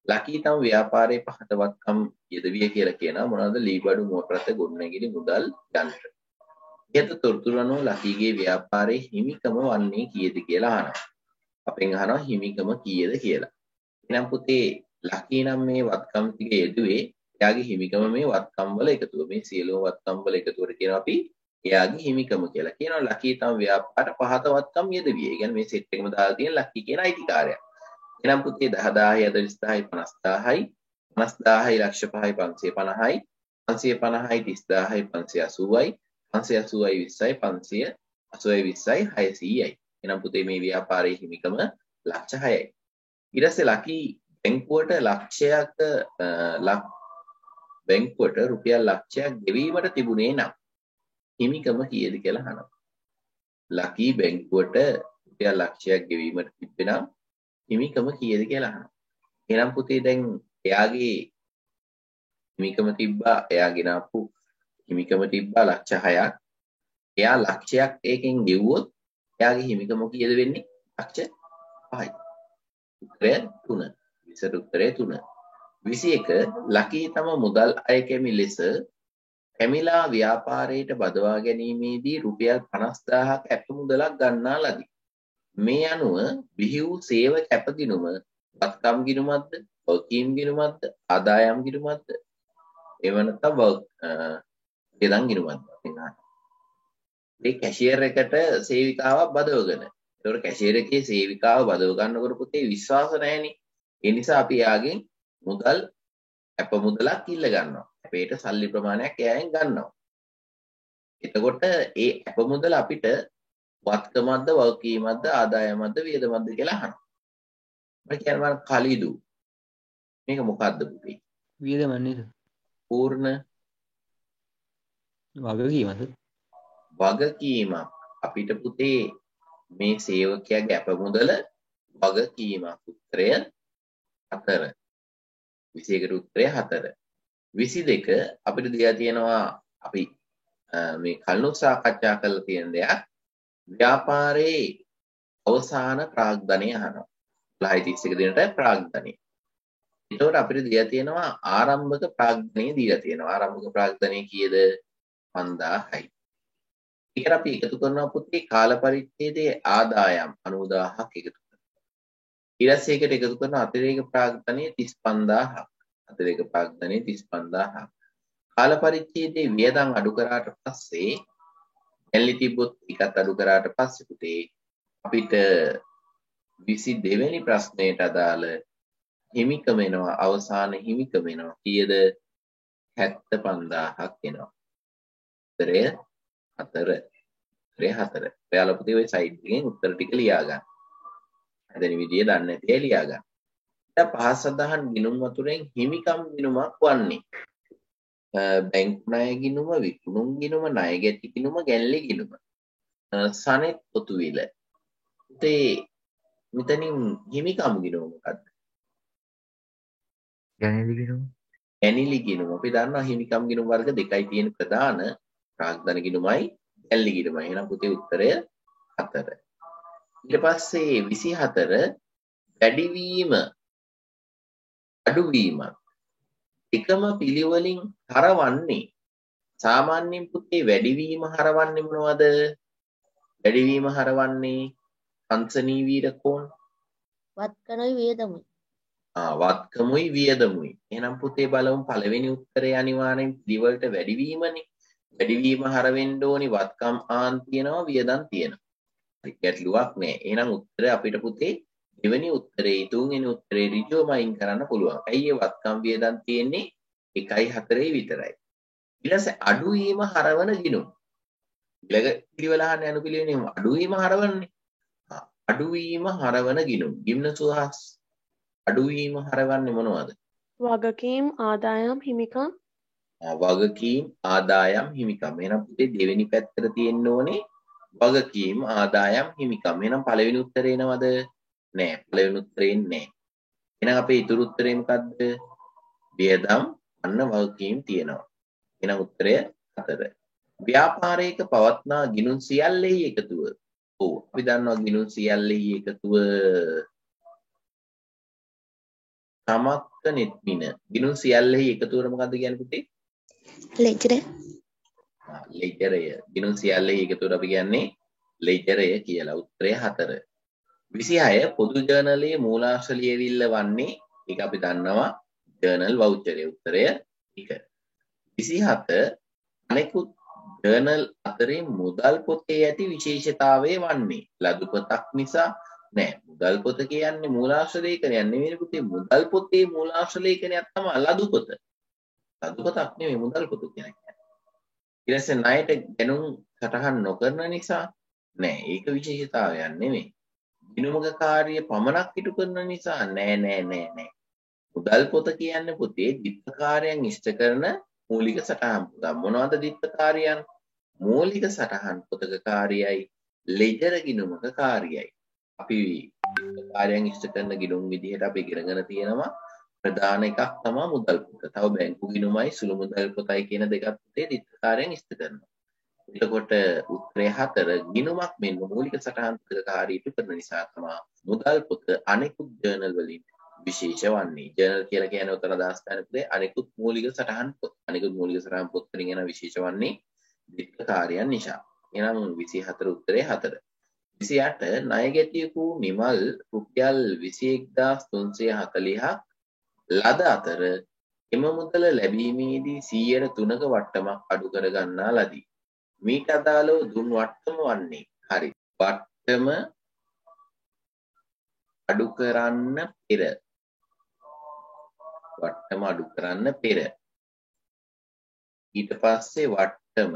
ලකී තම ව්‍යාපාරයේ පහතවත්කම් යෙදවිය කියලා කියනවා. මොනවාද? ලීබඩු මෝටරත ගොඩනැගිලි මුදල් යන්ත්‍ර. ඊට තොරතුරු අනුව ලකීගේ ව්‍යාපාරයේ හිමිකම වන්නේ කීයද කියලා අහනවා. අපෙන් අහනවා හිමිකම කීයද කියලා. එහෙනම් පුතේ ලකී නම් මේ වත්කම් ටික යෙදුවේ එයාගේ හිමිකම මේ වත්කම් වල එකතුව. මේ සියලුම වත්කම් වල එකතුවට කියනවා අපි එයාගේ හිමිකම කියලා. කියනවා ලකී තම ව්‍යාපාර පහත වත්කම් යෙදවිය. ඒ කියන්නේ මේ සෙට් එකම දාලා තියෙන ලකී කියන අයිතිකාරයා. එහෙනම් පුතේ 10000යි 40000යි 50000යි 50000යි ලක්ෂ 5යි 550යි 550යි 30000යි 580යි 580යි 20යි 580යි 20යි 600යි. එහෙනම් පුතේ මේ ව්‍යාපාරයේ හිමිකම ලක්ෂ 6යි. ඊට පස්සේ ලකී බැංකුවට බැංකුවට රුපියල් ලක්ෂයක් ගෙවීමට තිබුණේ නම් හිමිකම කීයද කියලා අහනවා. ලකී බැංකුවට රුපියල් ලක්ෂයක් ගෙවීමට තිබෙනම් හිමිකම කීයද කියලා අහනවා. එහෙනම් පුතේ දැන් එයාගේ හිමිකම තිබ්බා. එයා ගෙනාපු හිමිකම තිබ්බා ලක්ෂ 6ක්. එයා ලක්ෂයක් ඒකෙන් ගෙවුවොත් එයාගේ හිමිකම කීයද වෙන්නේ? ලක්ෂ 5යි. උත්තරය 3. විසර උත්තරය 3. 21 ලකී තම මුදල් අය කැමි ලෙස පැමිලා ව්‍යාපාරයට බදවා ගැනීමේදී රුපියල් 50000ක් ඇප මුදලක් ගන්නා ලදී. මේ අනුව බිහි වූ සේව කැපගිණුම වත්කම් ගිණුමක්ද, වගකීම් ගිණුමක්ද, ආදායම් ගිණුමක්ද? එහෙම නැත්නම් වියදම් ගිණුමක්ද? මේ කැෂියර් එකට සේවිකාවක් බදවගෙන. ඒතකොට කැෂියර් එකේ සේවිකාව බදව ගන්නකොට පුතේ විශ්වාස නැහෙනේ. ඒ නිසා අපි යාගෙන් මුදල් අප මුදලක් ඉල්ල ගන්නවා. අපේට සල්ලි ප්‍රමාණයක් එයාගෙන් ගන්නවා. එතකොට ඒ අප මුදල අපිට වත්කමක්ද, වගකීමක්ද, ආදායමක්ද, වියදමක්ද කියලා අහනවා. මම කියනවා කලිදු. මේක මොකද්ද පුතේ? වියදම නේද? පූර්ණ වගකීමද? වගකීමක්. අපිට පුතේ මේ සේවකයාගේ අප මුදල වගකීමක්. උත්තරය 4. 21ට උත්තරය 4. 22 අපිට දීලා තියෙනවා අපි මේ කලිනුත් සාකච්ඡා කරලා තියෙන දෙයක් ව්‍යාපාරයේ අවසාන ප්‍රාග්ධනය අහනවා. 10:31 දිනට ප්‍රාග්ධනය. එතකොට අපිට දීලා තියෙනවා ආරම්භක ප්‍රාග්ධනය දීලා තියෙනවා. ආරම්භක ප්‍රාග්ධනය කීයද? 5000යි. ඒකට අපි එකතු කරනවා පුතේ කාල පරිච්ඡේදයේ ආදායම් 90000ක් එකතු කරනවා. ඊට පස්සේ ඒකට එකතු කරන අතිරේක ප්‍රාග්ධනය 35000ක්. අතිරේක ප්‍රාග්ධනය 35000ක්. කාල පරිච්ඡේදයේ වියදම් අඩු කරාට පස්සේ එල්ලි තිබ්බොත් එකත් අඩු කරාට පස්සේ පුතේ අපිට 22 වෙනි ප්‍රශ්නයට අදාළ හිමිකම එනවා. අවසාන හිමිකම එනවා. කීයද? 75000ක් එනවා. උත්තරය 4. උත්තරය 4. ඔයාලා පුතේ ওই සයිඩ් එකෙන් උත්තර ටික ලියා ගන්න. හදන විදිය දන්නේ නැති අය ලියා ගන්න. දැන් පහත් සඳහන් ගිණුම් වතුරෙන් හිමිකම් ගිණුමක් වන්නේ බැංකු ණය ගිණුම, විකුණුම් ගිණුම, ණය ගැටි ගිණුම, ගැන්ලි ගිණුම. සනෙත් පොතුවිල. පුතේ මෙතනින් හිමිකම් ගිණුම මොකක්ද? ගැනිලි ගිණුම. අපි දන්නවා හිමිකම් ගිණුම් වර්ග දෙකයි තියෙන ප්‍රධාන ප්‍රාග්ධන ගිණුමයි ගැන්ලි ගිණුමයි. එහෙනම් පුතේ උත්තරය 4. ඊට පස්සේ 24 වැඩිවීම අඩුවීමත් එකම පිළිවෙලින් හරවන්නේ සාමාන්‍යයෙන් පුතේ වැඩිවීම හරවන්නේ මොනවද? වැඩිවීම හරවන්නේ පංසනී වීරකෝණ වත්කනයි වියදමුයි. වත්කමුයි වියදමුයි. එහෙනම් පුතේ බලමු පළවෙනි උත්තරේ අනිවාර්යෙන් පිළිවෙලට වැඩිවීමනේ. වැඩිවීම හරවෙන්න ඕනි වත්කම් ආන් තියෙනවා වියදම් තියෙනවා. ගැටලුවක් නෑ. එහෙනම් උත්තරය අපිට පුතේ දෙවෙනි උත්තරේ තුන්වෙනි උත්තරේ ඍජුවම අයින් කරන්න පුළුවන්. ඇයි ඒ වත්කම් වියදම් තියෙන්නේ 1/4 විතරයි. ඊළඟට අඩුවීම හරවන ගිණුම්. ඊළඟ පිළිවෙල අහන්නේ අනුපිළිවෙලින් අඩුවීම හරවන්නේ. අඩුවීම හරවන ගිණුම්. ගිම්න සුහස් අඩුවීම හරවන්නේ මොනවද? වගකීම් ආදායම් හිමිකම්. වගකීම් ආදායම් හිමිකම්. එහෙනම් පුතේ දෙවෙනි පැත්තට තියෙන්න ඕනේ වගකීම් ආදායම් හිමිකම්. එහෙනම් පළවෙනි උත්තරේ එනවද? නෑ. පළවෙනි උත්තරේ නෑ. එහෙනම් අපේ ඊතුරු උත්තරේ මොකද්ද? වියදම් අන්න වගකීම් තියෙනවා. එහෙනම් උත්තරය 4. ව්‍යාපාරයක පවත්නා ගිණුම් සියල්ලෙහි එකතුව. ඔව් අපි දන්නවා ගිණුම් සියල්ලෙහි එකතුව සමත්ත නෙත්මින. ගිණුම් සියල්ලෙහි එකතුවට මොකද්ද කියන්නේ පුතේ? ලෙජර. ලෙජරය. ගිණුම් සියල්ලෙහි එකතුවට අපි කියන්නේ ලෙජරය කියලා. උත්තරය 4. 26 පොදු ජර්නලයේ මූලාශ්‍ර ලියවිල්ල වන්නේ ඒක අපි දන්නවා ජර්නල් වවුචරය. උත්තරය 1. 27 අනෙකුත් ජර්නල් අතරින් මුදල් පොතේ ඇති විශේෂතාවය වන්නේ ලදු පොතක් නිසා නෑ. මුදල් පොත කියන්නේ මූලාශ්‍ර ලේඛනයක් නෙවෙයි පුතේ. මුදල් පොතේ මූලාශ්‍ර ලේඛනයක් තමයි ලදු පොත. ලදු පොතක් නෙවෙයි මුදල් පොත කියන්නේ. ඊට පස්සේ ණයට ගැනුම් සටහන් නොකරන නිසා නෑ. ඒක විශේෂතාවයක් නෙවෙයි. ගිණුමක කාර්ය පමණක් ඉටු කරන නිසා නෑ. මුදල් පොත කියන්නේ පුතේ දිත්කාරයන් ඉෂ්ට කරන මූලික සටහන් පොත. මොනවද දිත්කාරයන්? මූලික සටහන් පොතක කාර්යයයි ලෙජර් ගිණුමක කාර්යයයි. අපි දිත්කාරයන් ඉෂ්ට කරන ගිණුම් විදිහට අපි ඉගෙනගෙන තියෙනවා ප්‍රධාන එකක් තමයි මුදල් පොත. තව බැංකු ගිණුමයි සුළු මුදල් පොතයි කියන දෙකක් පුතේ දිත්කාරයන් ඉෂ්ට කරනවා. එතකොට උත්තරය 4 ගිණුමක් මෙන්න මූලික සටහන් පොතක කාර්ය ඉටු කරන නිසා තමයි මුදල් පොත අනෙකුත් ජර්නල් වලින් විශේෂ වන්නේ. ජර්නල් කියලා කියන්නේ උතර අදහස් ගන්න පුතේ අනෙකුත් මූලික සටහන් පොත්. අනෙකුත් මූලික සටහන් පොත් වලින් එන විශේෂ වන්නේ දිත්කාරයන් නිසා. එහෙනම් 24 උත්තරේ 4. 28 ණය ගැටියකු නිමල් රුපියල් 21340ක් ලද අතර එම මුදල ලැබීමේදී 100%ක වට්ටමක් අඩු කර ගන්නා ලදී. මීට අදාළව දුන් වට්ටම වන්නේ හරි. වට්ටම අඩු කරන්න පෙර වට්ටම අඩු කරන්න පෙර ඊට පස්සේ වට්ටම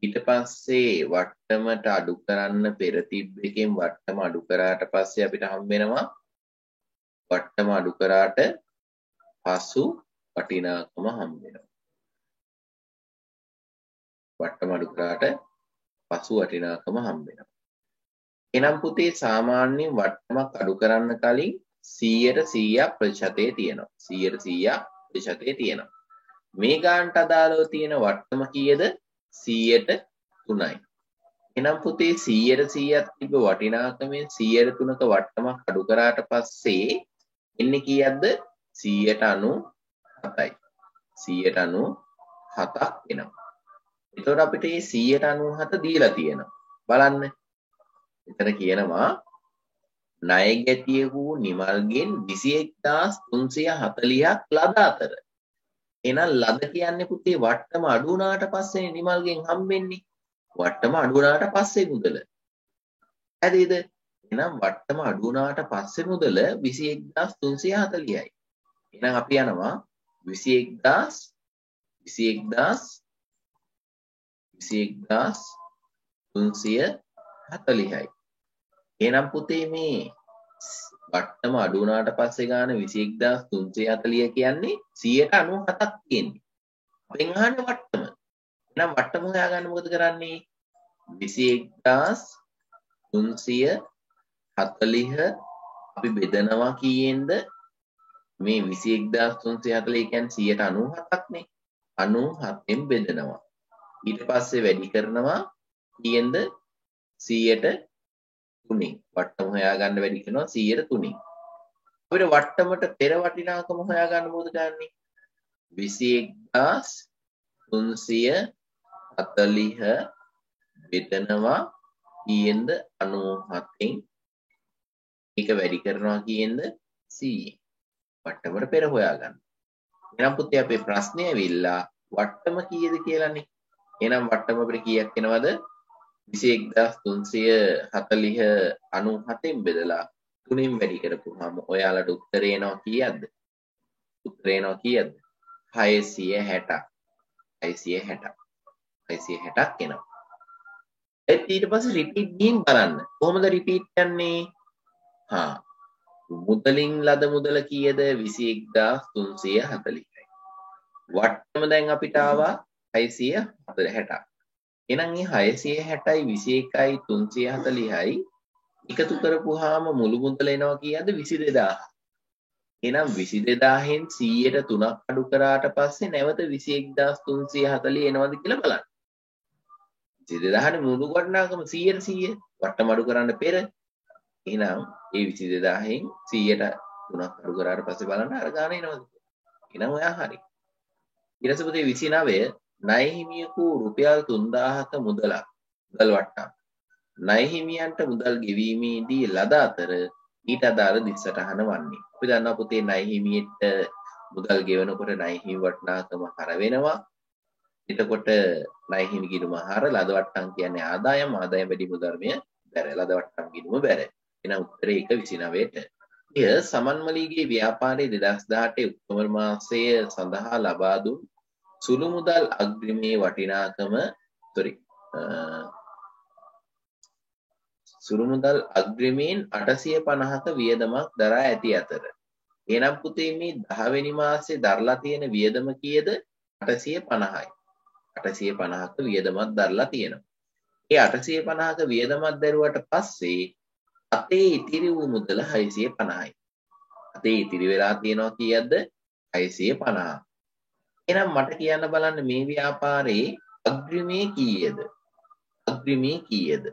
ඊට පස්සේ වට්ටමට අඩු කරන්න පෙර තිබ්බ එකෙන් වට්ටම අඩු කරාට පස්සේ අපිට හම්බ වෙනවා වට්ටම අඩු කරාට පසු වටිනාකම හම්බ වෙනවා. වට්ටම අඩු කරාට පසු වටිනාකම හම්බ වෙනවා. එනම් පුතේ සාමාන්‍යයෙන් වට්ටමක් අඩු කරන්න කලින් 100% ප්‍රතිශතය තියෙනවා. 100% ප්‍රතිශතය තියෙනවා. මේ ගානට අදාළව තියෙන වට්ටම කීයද? 103යි. එනම් පුතේ 100%ක් තිබ්බ වටිනාකමෙන් 103ක වට්ටමක් අඩු කරාට පස්සේ එන්නේ කීයක්ද? 197යි. 197ක් එනවා. එතකොට අපිට මේ 197 දීලා තියෙනවා. බලන්න. එතන කියනවා ණය ගැතිය වූ නිමල්ගෙන් 21340ක් ලද අතර. එහෙනම් ලද කියන්නේ පුතේ වට්ටම අඩු වුණාට පස්සේ නිමල්ගෙන් හම්බෙන්නේ. වට්ටම අඩු වුණාට පස්සේ මුදල. හරිද? එහෙනම් වට්ටම අඩු වුණාට පස්සේ මුදල 21340යි. එහෙනම් අපි යනවා 21340යි. එහෙනම් පුතේ මේ වට්ටම අඩු වුණාට පස්සේ ගාන 21340 කියන්නේ 97ක් තියෙන්නේ. අපෙන් අහන්නේ වට්ටම. එහෙනම් වට්ටම හොයාගන්න මොකද කරන්නේ? 21340 අපි බෙදනවා කීයෙන්ද? මේ 21340 කියන්නේ 97ක් නේ. 97න් බෙදනවා. ඊට පස්සේ වැඩි කරනවා කීයෙන්ද? 100ට 3. වට්ටම හොයාගන්න වැඩි කරනවා 103. අපිට වට්ටමට පෙර වටිනාකම හොයාගන්න මොකද කරන්නේ? 21340 බෙදනවා කීයෙන්ද? 97න්. ඒක වැඩි කරනවා කීයෙන්ද? 100. වට්ටමට පෙර හොයාගන්න. එහෙනම් පුතේ අපේ ප්‍රශ්නේ ඇවිල්ලා වට්ටම කීයද කියලානේ. එහෙනම් වට්ටම අපිට කීයක් එනවද? 21340 97න් බෙදලා 3න් වැඩි කරපුවාම ඔයාලට උත්තරේ එනවා කීයක්ද? උත්තරේ එනවා කීයක්ද? 660ක්. 660ක් එනවා. ඊට පස්සේ රිපීට් ගිහින් බලන්න. කොහොමද රිපීට් යන්නේ? මුදලින් ලද මුදල කීයද? 21340යි. වට්ටම දැන් අපිට ආවා 660ක්. එහෙනම් මේ 660යි 21යි 340යි එකතු කරපුවාම මුළු මුදල එනවා කීයද? 22000. එහෙනම් 22000න් 100ට 3ක් අඩු කරාට පස්සේ නැවත 21340 එනවද කියලා බලන්න. 22000නේ මුළු වටිනාකම 100%. වට්ටම අඩු කරන්න පෙර. එහෙනම් ඒ 22000න් 100ට 3ක් අඩු කරාට පස්සේ බලන්න අර ගාන එනවද? එහෙනම් ඔයා හරි. ඊට පස්සේ පුතේ 29 ණය හිමියෙකු රුපියල් 3000ක මුදලක් මුදල් වට්ටම් ණය හිමියන්ට මුදල් ගෙවීමේදී ලද අතර ඊට අදාළ දිස්සටහන වන්නේ. අපි දන්නවා පුතේ ණය හිමියට මුදල් ගෙවනකොට ණය හිමි වටිනාකම හර වෙනවා. එතකොට ණය හිමි ගිණුම හර ලද වට්ටම් කියන්නේ ආදායම වැඩි ධර්මය බැර ලද වට්ටම් ගිණුම බැර. එහෙනම් උත්තරේ 1.29ට. එය සමන්මලීගේ ව්‍යාපාරයේ 2018 ඔක්තෝබර් මාසය සඳහා ලබා දුන් සුළු මුදල් අග්‍රිමේ වටිනාකම සුළු මුදල් අග්‍රිමයෙන් 850ක වියදමක් දරා ඇති අතර එහෙනම් පුතේ මේ 10 වෙනි මාසේ දරලා තියෙන වියදම කීයද? 850යි. 850ක වියදමක් දරලා තියෙනවා. ඒ 850ක වියදමක් දරුවට පස්සේ අතේ ඉතිරි වූ මුදල 650යි. අතේ ඉතිරි වෙලා තියෙනවා කීයක්ද? 650. එහෙනම් මට කියන්න බලන්න මේ ව්‍යාපාරයේ අග්‍රිමේ කීයද? අග්‍රිමේ කීයද?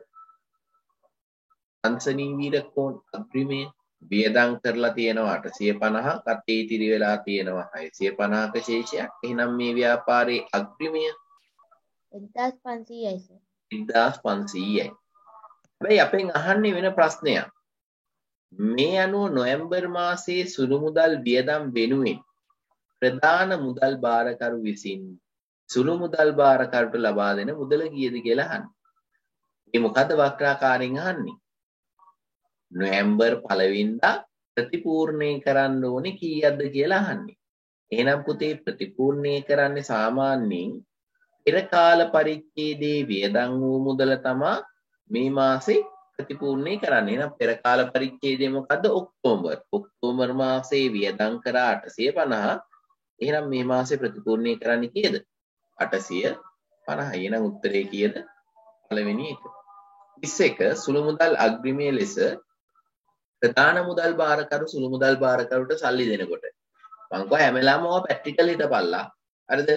අංශනී වීරකෝන් අග්‍රිමේ වියදම් කරලා තියෙනවා 850ක් අතේ ඉතිරි වෙලා තියෙනවා 650ක ශේෂයක්. එහෙනම් මේ ව්‍යාපාරයේ අග්‍රිමය 1500යි සර්. 1500යි. හැබැයි අපෙන් අහන්නේ වෙන ප්‍රශ්නයක්. මේ අනුව නොවැම්බර් මාසයේ සුළු මුදල් වියදම් වෙනුවෙන් ප්‍රධාන මුදල් භාරකරු විසින් සුළු මුදල් භාරකරුට ලබා දෙන මුදල කීයද කියලා අහන්නේ. මේ මොකද්ද වක්‍රාකාරයෙන් අහන්නේ? නොවැම්බර් 1 වෙනිදා ප්‍රතිපූර්ණේ කරන්න ඕනේ කීයක්ද කියලා අහන්නේ. එහෙනම් පුතේ ප්‍රතිපූර්ණේ කරන්නේ සාමාන්‍යයෙන් පෙර කාල පරිච්ඡේදයේ වියදම් වූ මුදල තමයි මේ මාසේ ප්‍රතිපූර්ණේ කරන්නේ. එහෙනම් පෙර කාල පරිච්ඡේදය මොකද්ද? ඔක්තෝබර්. ඔක්තෝබර් මාසයේ වියදම් කරා 850 එහෙනම් මේ මාසේ ප්‍රතිපූර්ණය කරන්නේ කීයද? 850. එහෙනම් උත්තරේ කීයද? පළවෙනි එක. 21 සුළු මුදල් අග්‍රිමයේ ලෙස ප්‍රධාන මුදල් භාරකරු සුළු මුදල් භාරකරුට සල්ලි දෙනකොට මං කව හැමලාම ඔය ප්‍රැක්ටිකල් හිතපල්ලා. හරිද?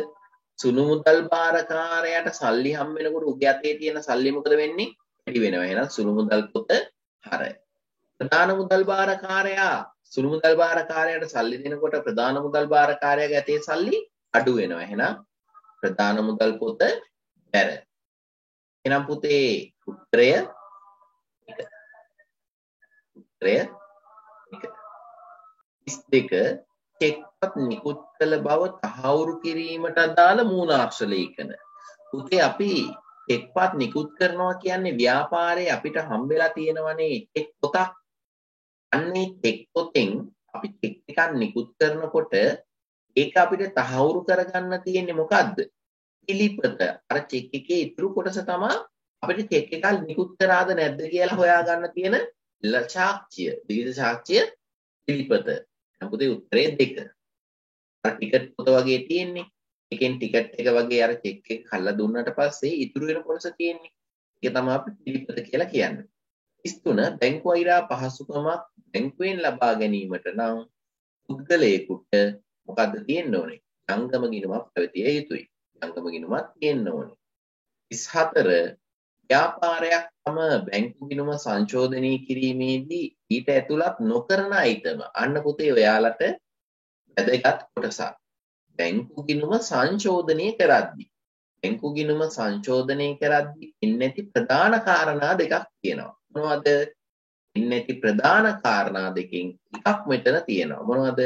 සුළු මුදල් භාරකාරයාට සල්ලි හම් වෙනකොට උගේ අතේ තියෙන සල්ලි මොකද වෙන්නේ? වැඩි වෙනවා. එහෙනම් සුළු මුදල් පොත හරය. ප්‍රධාන මුදල් භාරකාරයා සුළු මුදල් භාරකාරයාට සල්ලි දෙනකොට ප්‍රධාන මුදල් භාරකාරයාගේ අතේ සල්ලි අඩු වෙනවා. එහෙනම් ප්‍රධාන මුදල් පොත බැර. එහෙනම් පුතේ උත්තරය 22 චෙක්පත් නිකුත් කළ බව තහවුරු කිරීමට අදාළ මූලාක්ෂ ලේඛන. පුතේ අපි චෙක්පත් නිකුත් කරනවා කියන්නේ ව්‍යාපාරයේ අපිට හම්බෙලා තියෙනවනේ චෙක් පොතක්. අන්නේ චෙක් පොතෙන් අපි චෙක් එකක් නිකුත් කරනකොට ඒක අපිට තහවුරු කරගන්න තියෙන්නේ මොකද්ද? පිළිපත. අර චෙක් එකේ ඉතුරු කොටස තමයි අපිට චෙක් එකක් නිකුත් කරාද නැද්ද කියලා හොයාගන්න තියෙන සාක්ෂිය. විවිධ සාක්ෂිය පිළිපත. මොකද උත්තරේ 2. අර ටිකට් පොත වගේ තියෙන්නේ. එකෙන් ටිකට් එක වගේ අර චෙක් එක කල්ලා දුන්නාට පස්සේ ඉතුරු වෙන කොටස තියෙන්නේ. ඒක තමයි අපි පිළිපත කියලා කියන්නේ. 33 බැංකු අයිරා පහසුකමක් බැංකුවෙන් ලබා ගැනීමට නම් පුද්ගලයෙකුට මොකද්ද තියෙන්න ඕනේ? ජංගම ගිණුමක් පැවතිය යුතුයි. ජංගම ගිණුමක් තියෙන්න ඕනේ. 34 ව්‍යාපාරයක් තම බැංකු ගිණුම සංශෝධනය කිරීමේදී ඊට ඇතුළත් නොකරන අයිටම. අන්න පුතේ ඔයාලට වැදගත් කොටසක්. බැංකු ගිණුම සංශෝධනය කරද්දී ඉන්නේ නැති ප්‍රධාන කාරණා දෙකක් තියෙනවා. මොනවද? ඉන්නේ නැති ප්‍රධාන කාරණා දෙකෙන් එකක් මෙතන තියෙනවා. මොනවද?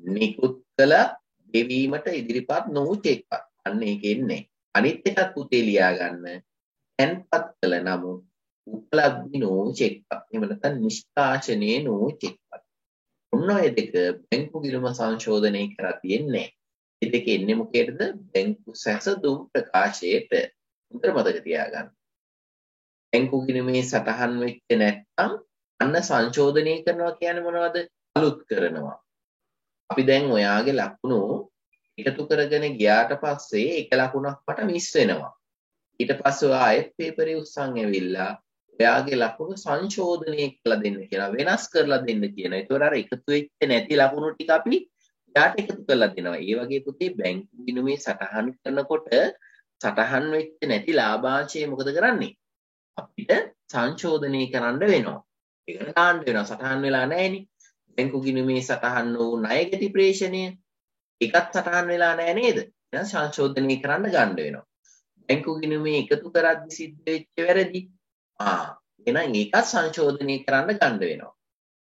නිකුත් කළ ගෙවීමට ඉදිරිපත් නොවු චෙක්පත්. අන්න ඒක ඉන්නේ. අනිත් එකත් පුතේ ලියා ගන්න. තැන්පත් කළ නමුත් උපලබ්ධ නොවු චෙක්පත්. එහෙම නැත්නම් නිෂ්කාශනයේ නොවු චෙක්පත්. ඔන්න ඔය දෙක බැංකු ගිණුම සංශෝධනය කරලා තියෙන්නේ. මේ දෙක එන්නේ මොකේද? බැංකු සැසඳුම් ප්‍රකාශයට. උතර මතක තියාගන්න. බැංකු ගිණුමේ සටහන් වෙච්ච නැත්නම් අන්න සංශෝධනය කරනවා කියන්නේ මොනවද? අලුත් කරනවා. අපි දැන් ඔයාගේ ලකුණු එකතු කරගෙන ගියාට පස්සේ එක ලකුණක් මට මිස් වෙනවා. ඊට පස්සේ ඔයා ආයෙත් පේපරේ උස්සන් ඇවිල්ලා ඔයාගේ ලකුණු සංශෝධනය කරලා දෙන්න කියලා වෙනස් කරලා දෙන්න කියන. ඒතකොට අර එකතු වෙච්ච නැති ලකුණු ටික අපි යාට එකතු කරලා දෙනවා. ඒ වගේ පුතේ බැංකු ගිණුමේ සටහන් කරනකොට සටහන් වෙච්ච නැති ලාභාංශය මොකද කරන්නේ? අපිට සංශෝධනය කරන්න වෙනවා. ඒකට දාන්න වෙනවා. සටහන් වෙලා නැහෙනේ. බැංකු ගිණුමේ සටහන් වූ ණය ගැටි ප්‍රේෂණය එකත් සටහන් වෙලා නැහැ නේද? එහෙනම් සංශෝධනය කරන්න ගන්න වෙනවා. බැංකු ගිණුමේ එකතු කරද්දි සිද්ධ වෙච්ච වැරදි එහෙනම් ඒකත් සංශෝධනය කරන්න ගන්න වෙනවා.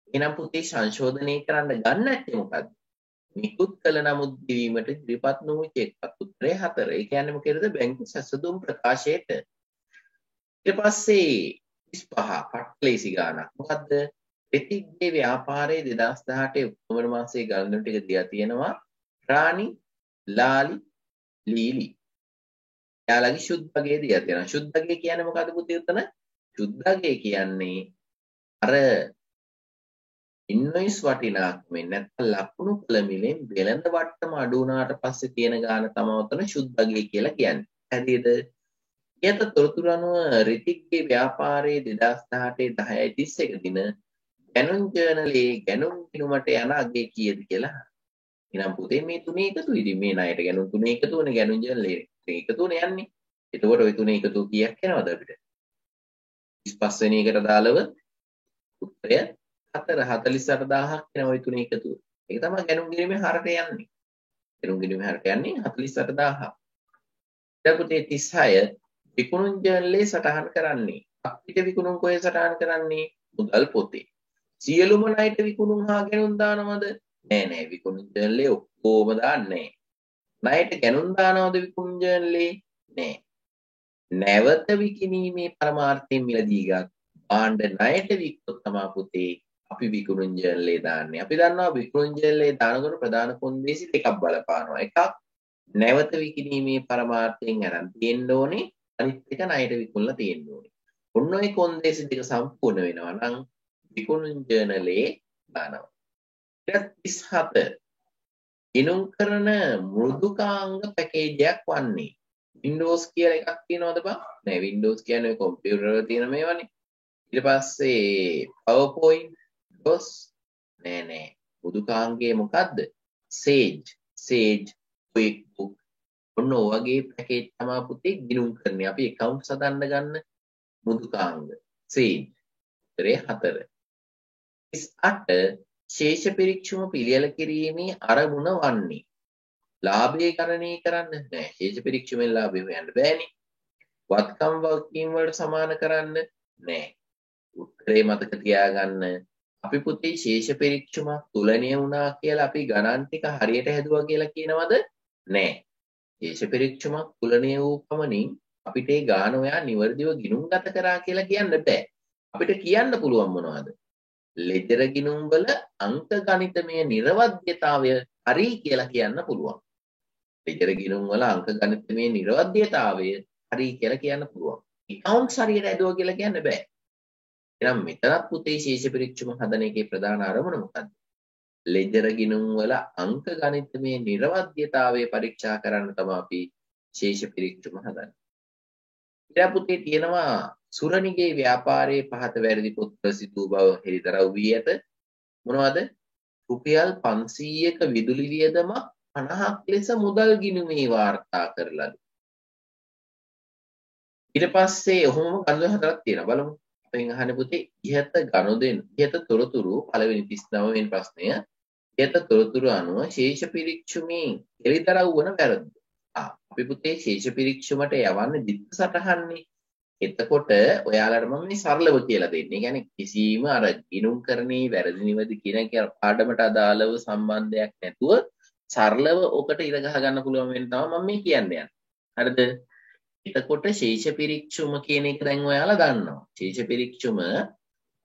එහෙනම් පුතේ සංශෝධනය කරන්න ගන්න නැත්තේ මොකද්ද? නිකුත් කළ නමුත් ගෙවීමට ඉදිරිපත් නොවු චෙක්පත්. උත්තරේ 4. ඒ කියන්නේ මොකේද? බැංකු සැසඳුම් ප්‍රකාශයට. ඊට පස්සේ 35 පට්ලේසි ගානක්. මොකද්ද? ප්‍රතිග්ගේ ව්‍යාපාරයේ 2018 ඔක්තෝබර් මාසයේ ගණන ටික දියා තියෙනවා. රාණි, ලාලි, ලීලි. යාළගේ ශුද්ධගේ දියා තියෙනවා. ශුද්ධගේ කියන්නේ මොකද්ද පුතේ උතන? ශුද්ධගේ කියන්නේ අර ඉන්වොයිස් වටිනාකමෙන් නැත්නම් ලකුණු පළමිලෙන් වෙළඳ වට්ටම අඩු වුණාට පස්සේ තියෙන ගාන තමයි උතන ශුද්ධගේ කියලා කියන්නේ. හරිද? ඊට තොරතුරු අනුව රිතික්ගේ ව්‍යාපාරයේ 2018 10/31 දින ගැනුම් ජර්නලයේ ගැනුම් ගිණුමට යන අගය කීයද කියලා. එහෙනම් පුතේ මේ තුනේ එකතු ඉතින් මේ ණයට ගැනුම් තුනේ එකතු වෙන ගැනුම් ජර්නලයේ එකතුනේ යන්නේ. එතකොට ওই තුනේ එකතු කීයක් එනවද අපිට? 35 වෙනි එකට දාලව උත්තරය 4,48,000ක් එනවා ওই තුනේ එකතුව. ඒක තමයි ගැනුම් ගිණුමේ හරට යන්නේ. ගැනුම් ගිණුමේ හරට යන්නේ 48,000ක්. ඊට පුතේ 36 විකුණුම් ජර්නලයේ සටහන් කරන්නේ. අපිට විකුණුම් කොහේ සටහන් කරන්නේ? මුදල් පොතේ. සියලුම ණයට විකුණුම් හා ගැනුම් දානවද? නෑ විකුණුම් ජර්නලයේ ඔක්කොම දාන්නේ නෑ. ණයට ගැනුම් දානවද විකුණුම් ජර්නලයේ? නෑ. නැවත විකිණීමේ පරමාර්ථයෙන් මිලදී ගත් භාණ්ඩ ණයට වික්කොත් තමයි පුතේ අපි විකුණුම් ජර්නලයේ දාන්නේ. අපි දන්නවා විකුණුම් ජර්නලයේ දානකොට ප්‍රධාන කොන්දේසි දෙකක් බලපානවා. එකක් නැවත විකිණීමේ පරමාර්ථයෙන් අරන් තියෙන්න ඕනේ. අනිත් එක ණයට විකුණලා තියෙන්න ඕනේ. ඔන්න ඔය කොන්දේසි දෙක සම්පූර්ණ වෙනවා නම් විකුණුම් ජර්නලයේ දානවා. ඊට 37 ගිණුම් කරන මෘදුකාංග පැකේජයක් වන්නේ. Windows කියලා එකක් තියෙනවද බං? නෑ Windows කියන්නේ කම්පියුටර් වල තියෙන මේවානේ. ඊට පස්සේ PowerPoint DOS නෑ මෘදුකාංගයේ මොකද්ද? Sage QuickBook ඔන්න ඔයගේ පැකේජ් තමයි පුතේ ගිණුම් කරන්නේ. අපි account සදන්න ගන්න මෘදුකාංග Sage. උත්තරේ 4. 38 ශේෂ පිරික්සුම පිළියෙල කිරීමේ අරමුණ වන්නේ. ලාභය ගණනය කරන්න නෑ. ශේෂ පිරික්සුමෙන් ලාභය හොයන්න බෑනේ. වත්කම් වගකීම් වලට සමාන කරන්න නෑ. උත්තරේ මතක තියාගන්න. අපි පුතේ ශේෂ පිරික්සුමක් තුලණය වුණා කියලා අපි ගණන් ටික හරියට හැදුවා කියලා කියනවද? නෑ. ශේෂ පිරික්සුමක් තුලණය වූ පමණින් අපිට ඒ ගාන ඔයා නිවර්දිව ගිණුම්ගත කරා කියලා කියන්න බෑ. අපිට කියන්න පුළුවන් මොනවද? ලෙජර් ගිණුම් වල අංක ගණිතමය නිර්වද්‍යතාවය හරි කියලා කියන්න පුළුවන්. ලෙජර් ගිණුම් වල අංක ගණිතමය නිර්වද්‍යතාවය හරි කියලා කියන්න පුළුවන්. accounts හරියට ඇදුවා කියලා කියන්න බෑ. එහෙනම් මෙතනත් පුතේ ශේෂ පිරික්සුම හදන එකේ ප්‍රධාන අරමුණ මොකද්ද? ලෙජර් ගිණුම් වල අංක ගණිතමය නිර්වද්‍යතාවය පරීක්ෂා කරන්න තමයි අපි ශේෂ පිරික්සුම හදන්නේ. ඊට පුතේ තියෙනවා සුරනිගේ ව්‍යාපාරයේ පහත වැරදි පොත් ප්‍රසිද්ධ බව හෙළිදරව් වී ඇත. මොනවද? රුපියල් 500ක විදුලි වියදමක් 50ක් ලෙස මුදල් ගිණුමේ වාර්තා කරලාද. ඊට පස්සේ ඔහොම ගණන් හතරක් තියෙනවා බලමු. අපෙන් අහන්නේ පුතේ ඉහත තොරතුරු පළවෙනි 39 වෙනි ප්‍රශ්නය. ඉහත තොරතුරු අනුව ශේෂ පිරික්සුමේ හෙළිදරව් වන වැරද්ද. අපි පුතේ ශේෂ පිරික්සුමට යවන්නේ දිත්ත සටහන්නේ. එතකොට ඔයාලට මම මේ සරලව කියලා දෙන්නේ. කියන්නේ කිසිම අර ගිණුම් කරන්නේ වැරදි නිවැරදි කියන පාඩමට අදාළව සම්බන්ධයක් නැතුව සරලව ඔකට ඉර ගහ ගන්න පුළුවන් වෙන තමයි මම මේ කියන්නේ. හරිද? එතකොට ශේෂ පිරික්සුම කියන එක දැන් ඔයාලා දන්නවා. ශේෂ පිරික්සුම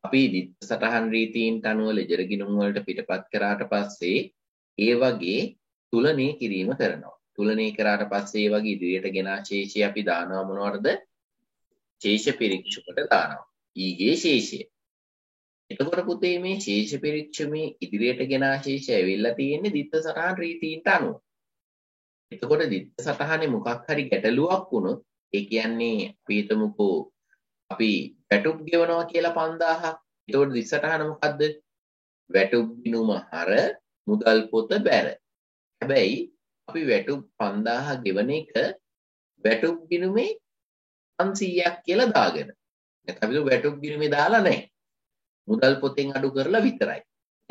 අපි දිත්ත සටහන් රීතීන්ට අනුව ලෙජර් ගිණුම් වලට පිටපත් කරාට පස්සේ ඒ වගේ තුලනය කිරීම කරනවා. තුලනය කරාට පස්සේ ඒ වගේ ඉදිරියට ගෙන ශේෂය අපි දානවා මොනවටද? ශේෂ පිරික්සුමට දානවා. ඊගේ ශේෂය. එතකොට පුතේ මේ ශේෂ පිරික්සුමේ ඉදිරියට ගෙන ශේෂය ඇවිල්ලා තියෙන්නේ දිත්ත සටහන් රීතීන්ට අනුව. එතකොට දිත්ත සටහනේ මොකක් හරි ගැටලුවක් වුණොත් ඒ කියන්නේ අපි හිතමුකෝ අපි වැටුප් ගෙවනවා කියලා 5000ක්. එතකොට දිත්ත සටහන මොකද්ද? වැටුප් ගිණුම හර මුදල් පොත බැර. හැබැයි අපි වැටුප් 5000 ගෙවන එක වැටුප් ගිණුමේ 500ක් කියලා දාගෙන. නැත්නම් අපි වැටුප් ගිණුමේ දාලා නැහැ. මුදල් පොතෙන් අඩු කරලා විතරයි.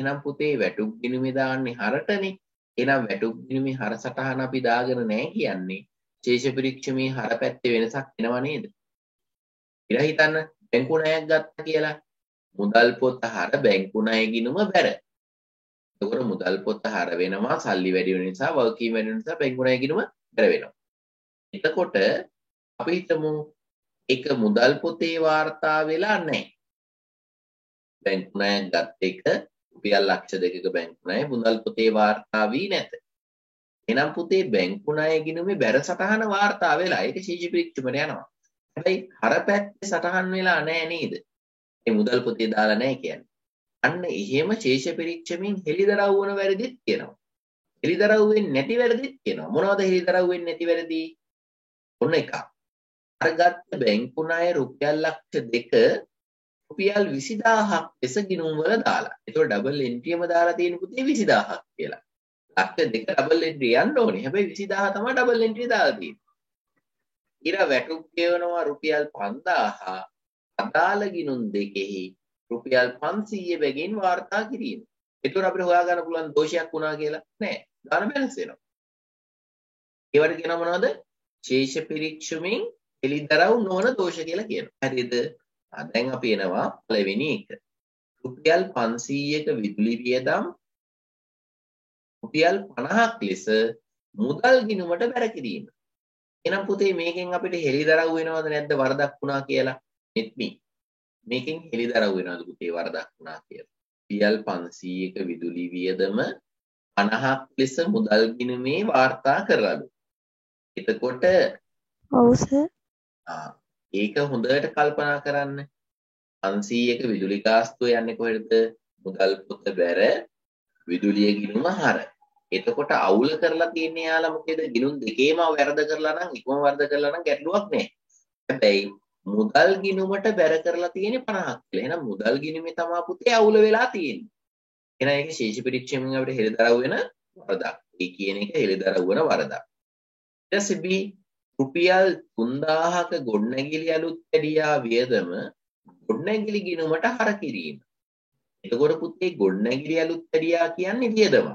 එහෙනම් පුතේ වැටුප් ගිණුමේ දාන්නේ හරටනේ. එහෙනම් වැටුප් ගිණුමේ හර සටහන අපි දාගෙන නැහැ කියන්නේ ශේෂ පිරික්සුමේ හර පැත්තේ වෙනසක් එනව නේද? ඊට හිතන්න බැංකු ණයක් ගත්තා කියලා. මුදල් පොත හර බැංකු ණය ගිණුම බැර. එතකොට මුදල් පොත හර වෙනවා සල්ලි වැඩි වෙන නිසා වගකීම් වැඩි වෙන නිසා බැංකු ණය ගිණුම බැර වෙනවා. එතකොට අපි හිතමු ඒක මුදල් පොතේ වාර්තා වෙලා නැහැ. බැංකු ණයක් ගත්ත එක රුපියල් ලක්ෂ 2ක බැංකු ණය මුදල් පොතේ වාර්තා වී නැත. එහෙනම් පුතේ බැංකු ණය ගිණුමේ බැර සටහන වාර්තා වෙලා ඒක ශේෂ පිරික්සුමට යනවා. හැබැයි හර පැත්තේ සටහන් වෙලා නැහැ නේද? ඒ මුදල් පොතේ දාලා නැහැ කියන්නේ. අන්න එහෙම ශේෂ පිරික්සමෙන් හෙළිදරව් වන වැරදිත් තියෙනවා. හෙළිදරව් වෙන්නේ නැති වැරදිත් තියෙනවා. මොනවද හෙළිදරව් වෙන්නේ නැති වැරදි? ඔන්න එකක්. අරගත්ත බැංකු ණය රුපියල් ලක්ෂ 2 රුපියල් 20000ක් ලෙස ගිණුම් වල දාලා. ඒතකොට ඩබල් එන්ට්‍රියම දාලා තියෙන පුතේ 20000ක් කියලා. ලක්ෂ 2 ඩබල් එන්ට්‍රි යන්න ඕනේ. හැබැයි 20000 තමයි ඩබල් එන්ට්‍රි දාලා තියෙන්නේ. ඊට වැටුප් ගෙවනවා රුපියල් 5000 අදාළ ගිණුම් දෙකෙහි රුපියල් 500 බැගින් වාර්තා කිරීම. ඒතකොට අපිට හොයාගන්න පුළුවන් දෝෂයක් වුණා කියලා නෑ. ගාන බැලන්ස් වෙනවා. ඒවට කියනවා මොනවද? ශේෂ පිරික්සුමෙන් හෙළිදරව් නොවන දෝෂ කියලා කියනවා. හරිද? දැන් අපි එනවා පළවෙනි එක. රුපියල් 500ක විදුලි වියදම් රුපියල් 50ක් ලෙස මුදල් ගිණුමට බැර කිරීම. එහෙනම් පුතේ මේකෙන් අපිට හෙළිදරව් වෙනවද නැද්ද වරදක් වුණා කියලා? නෙත්මි. මේකෙන් හෙළිදරව් වෙනවද පුතේ වරදක් වුණා කියලා? රුපියල් 500ක විදුලි වියදම 50ක් ලෙස මුදල් ගිණුමේ වාර්තා කරලාද? එතකොට ඔව් සර්. ඒක හොඳට කල්පනා කරන්න. 500ක විදුලි ගාස්තුව යන්නේ කොහෙද? මුදල් පොත බැර විදුලිය ගිණුම හර. එතකොට අවුල කරලා තියෙන්නේ යාලා මොකේද? ගිණුම් දෙකේම වැරද්ද කරලා නම් එකම වරද කරලා නම් ගැටලුවක් නෑ. හැබැයි මුදල් ගිණුමට බැර කරලා තියෙන්නේ 50ක් කියලා. එහෙනම් මුදල් ගිණුමේ තමයි පුතේ අවුල වෙලා තියෙන්නේ. එහෙනම් ඒක ශේෂ පරීක්ෂණයෙන් අපිට හෙළිදරව් වෙන වරදක්. ඒ කියන එක හෙළිදරව් වෙන වරදක්. ඊට පස්සේ B රුපියල් 3000ක ගොඩනැගිලි අලුත් වැඩියා වියදම ගොඩනැගිලි ගිණුමට හර කිරීම. එතකොට පුතේ ගොඩනැගිලි අලුත් වැඩියා කියන්නේ වියදම.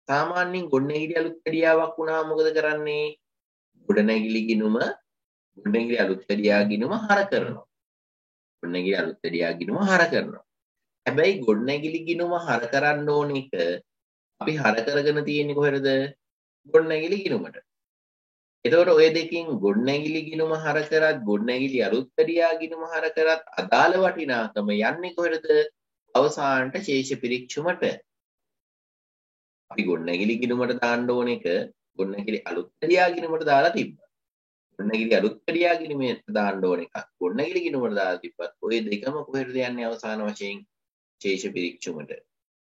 සාමාන්‍යයෙන් ගොඩනැගිලි අලුත් වැඩියාවක් වුණාම මොකද කරන්නේ? ගොඩනැගිලි ගිණුම ගොඩනැගිලි අලුත් වැඩියා ගිණුම හර කරනවා. ගොඩනැගිලි අලුත් වැඩියා ගිණුම හර කරනවා. හැබැයි ගොඩනැගිලි ගිණුම හර කරන්න ඕන එක අපි හර කරගෙන තියෙන්නේ කොහෙද? ගොඩනැගිලි ගිණුමට. එතකොට ඔය දෙකින් ගොඩනැගිලි ගිණුම හර කරත් ගොඩනැගිලි අලුත් වැඩියා ගිණුම හර කරත් අදාළ වටිනාකම යන්නේ කොහෙද? අවසානට ශේෂ පිරික්සුමට. අපි ගොඩනැගිලි ගිණුමට දාන්න ඕන එක ගොඩනැගිලි අලුත් වැඩියා ගිණුමට දාලා තිබ්බා. ගොඩනැගිලි අලුත් වැඩියා ගිණුමට දාන්න ඕන එක ගොඩනැගිලි ගිණුමට දාලා තිබ්බත් ඔය දෙකම කොහෙද යන්නේ අවසාන වශයෙන්? ශේෂ පිරික්සුමට.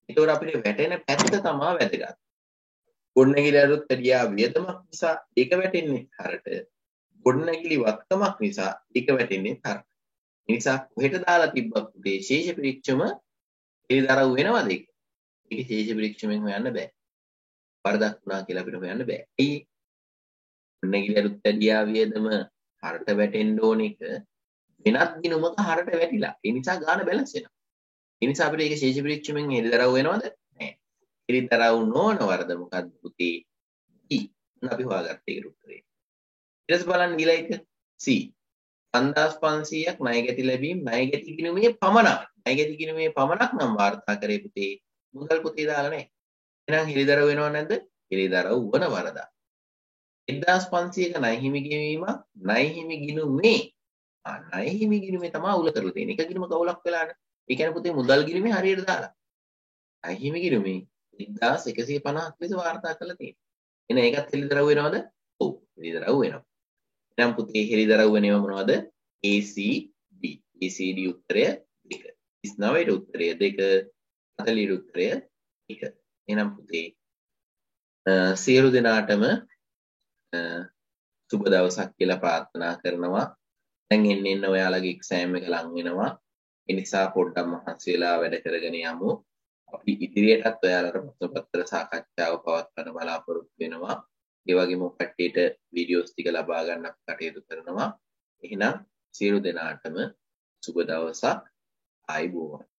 ඒතකොට අපිට වැටෙන පැත්ත තමයි වැදගත්. ගොඩනැගිලි අලුත් වැඩියා වියදමක් නිසා ඒක වැටෙන්නේ හරට. ගොඩනැගිලි වත්කමක් නිසා ඒක වැටෙන්නේ හරට. ඒ නිසා කොහෙට දාලා තිබ්බත් මේ ශේෂ පිරික්සුම හෙළිදරව් වෙනවද ඒක? ඒක ශේෂ පිරික්සුමෙන් හොයන්න බෑ. වරදක් වුණා කියලා අපිට හොයන්න බෑ. ඒ ගොඩනැගිලි අලුත් වැඩියා වියදම හරට වැටෙන්න ඕන එක වෙනත් ගිණුමක හරට වැටිලා. ඒ නිසා ගාන බැලන්ස් වෙනවා. ඒ නිසා අපිට ඒක ශේෂ පිරික්සුමෙන් හෙළිදරව් වෙනවද? නෑ. හෙළිදරව් නොවන වරද මොකද්ද පුතේ? E. අපි හොයාගත්ත ඒකට උත්තරේ. ඊට පස්සේ බලන්න ඊළඟ එක C. 5500ක් ණය ගැති ලැබීම ණය ගැති ගිණුමේ පමණක්. ණය ගැති ගිණුමේ පමණක් නම් වාර්තා කරේ පුතේ. මුදල් පුතේ දාලා නැහැ. එහෙනම් හෙළිදරව් වෙනව නැද්ද? හෙළිදරව් වන වරදක්. 1500ක ණය හිමි ගෙවීමක් ණය හිමි ගිණුමේ ණය හිමි ගිණුමේ තමයි අවුල කරලා තියෙන්නේ. එක ගිණුමක අවුලක් වෙලානේ. ඒ කියන්නේ පුතේ මුදල් ගිණුමේ හරියට දාලා. ණය හිමි ගිණුමේ 1150ක් ලෙස වාර්තා කරලා තියෙනවා. එහෙනම් ඒකත් හෙළිදරව් වෙනවද? ඔව් හෙළිදරව් වෙනවා. එහෙනම් පුතේ හෙළිදරව් වෙනව මොනවද? ACD. ACD උත්තරය 2. 39ට උත්තරය 2. 40ට උත්තරය 1. එහෙනම් පුතේ සියලු දෙනාටම සුබ දවසක් කියලා ප්‍රාර්ථනා කරනවා. දැන් එන්න ඔයාලගේ එක්සෑම් එක ලං වෙනවා. ඒ නිසා පොඩ්ඩක් මහන්සි වෙලා වැඩ කරගෙන යමු. අපි ඉදිරියටත් ඔයාලට ප්‍රශ්න පත්‍ර සාකච්ඡාව පවත්වන්න බලාපොරොත්තු වෙනවා. ඒ වගේම කට්ටියට වීඩියෝස් ටික ලබා ගන්න අපි කටයුතු කරනවා. එහෙනම් සියලු දෙනාටම සුබ දවසක්. ආයුබෝවන්.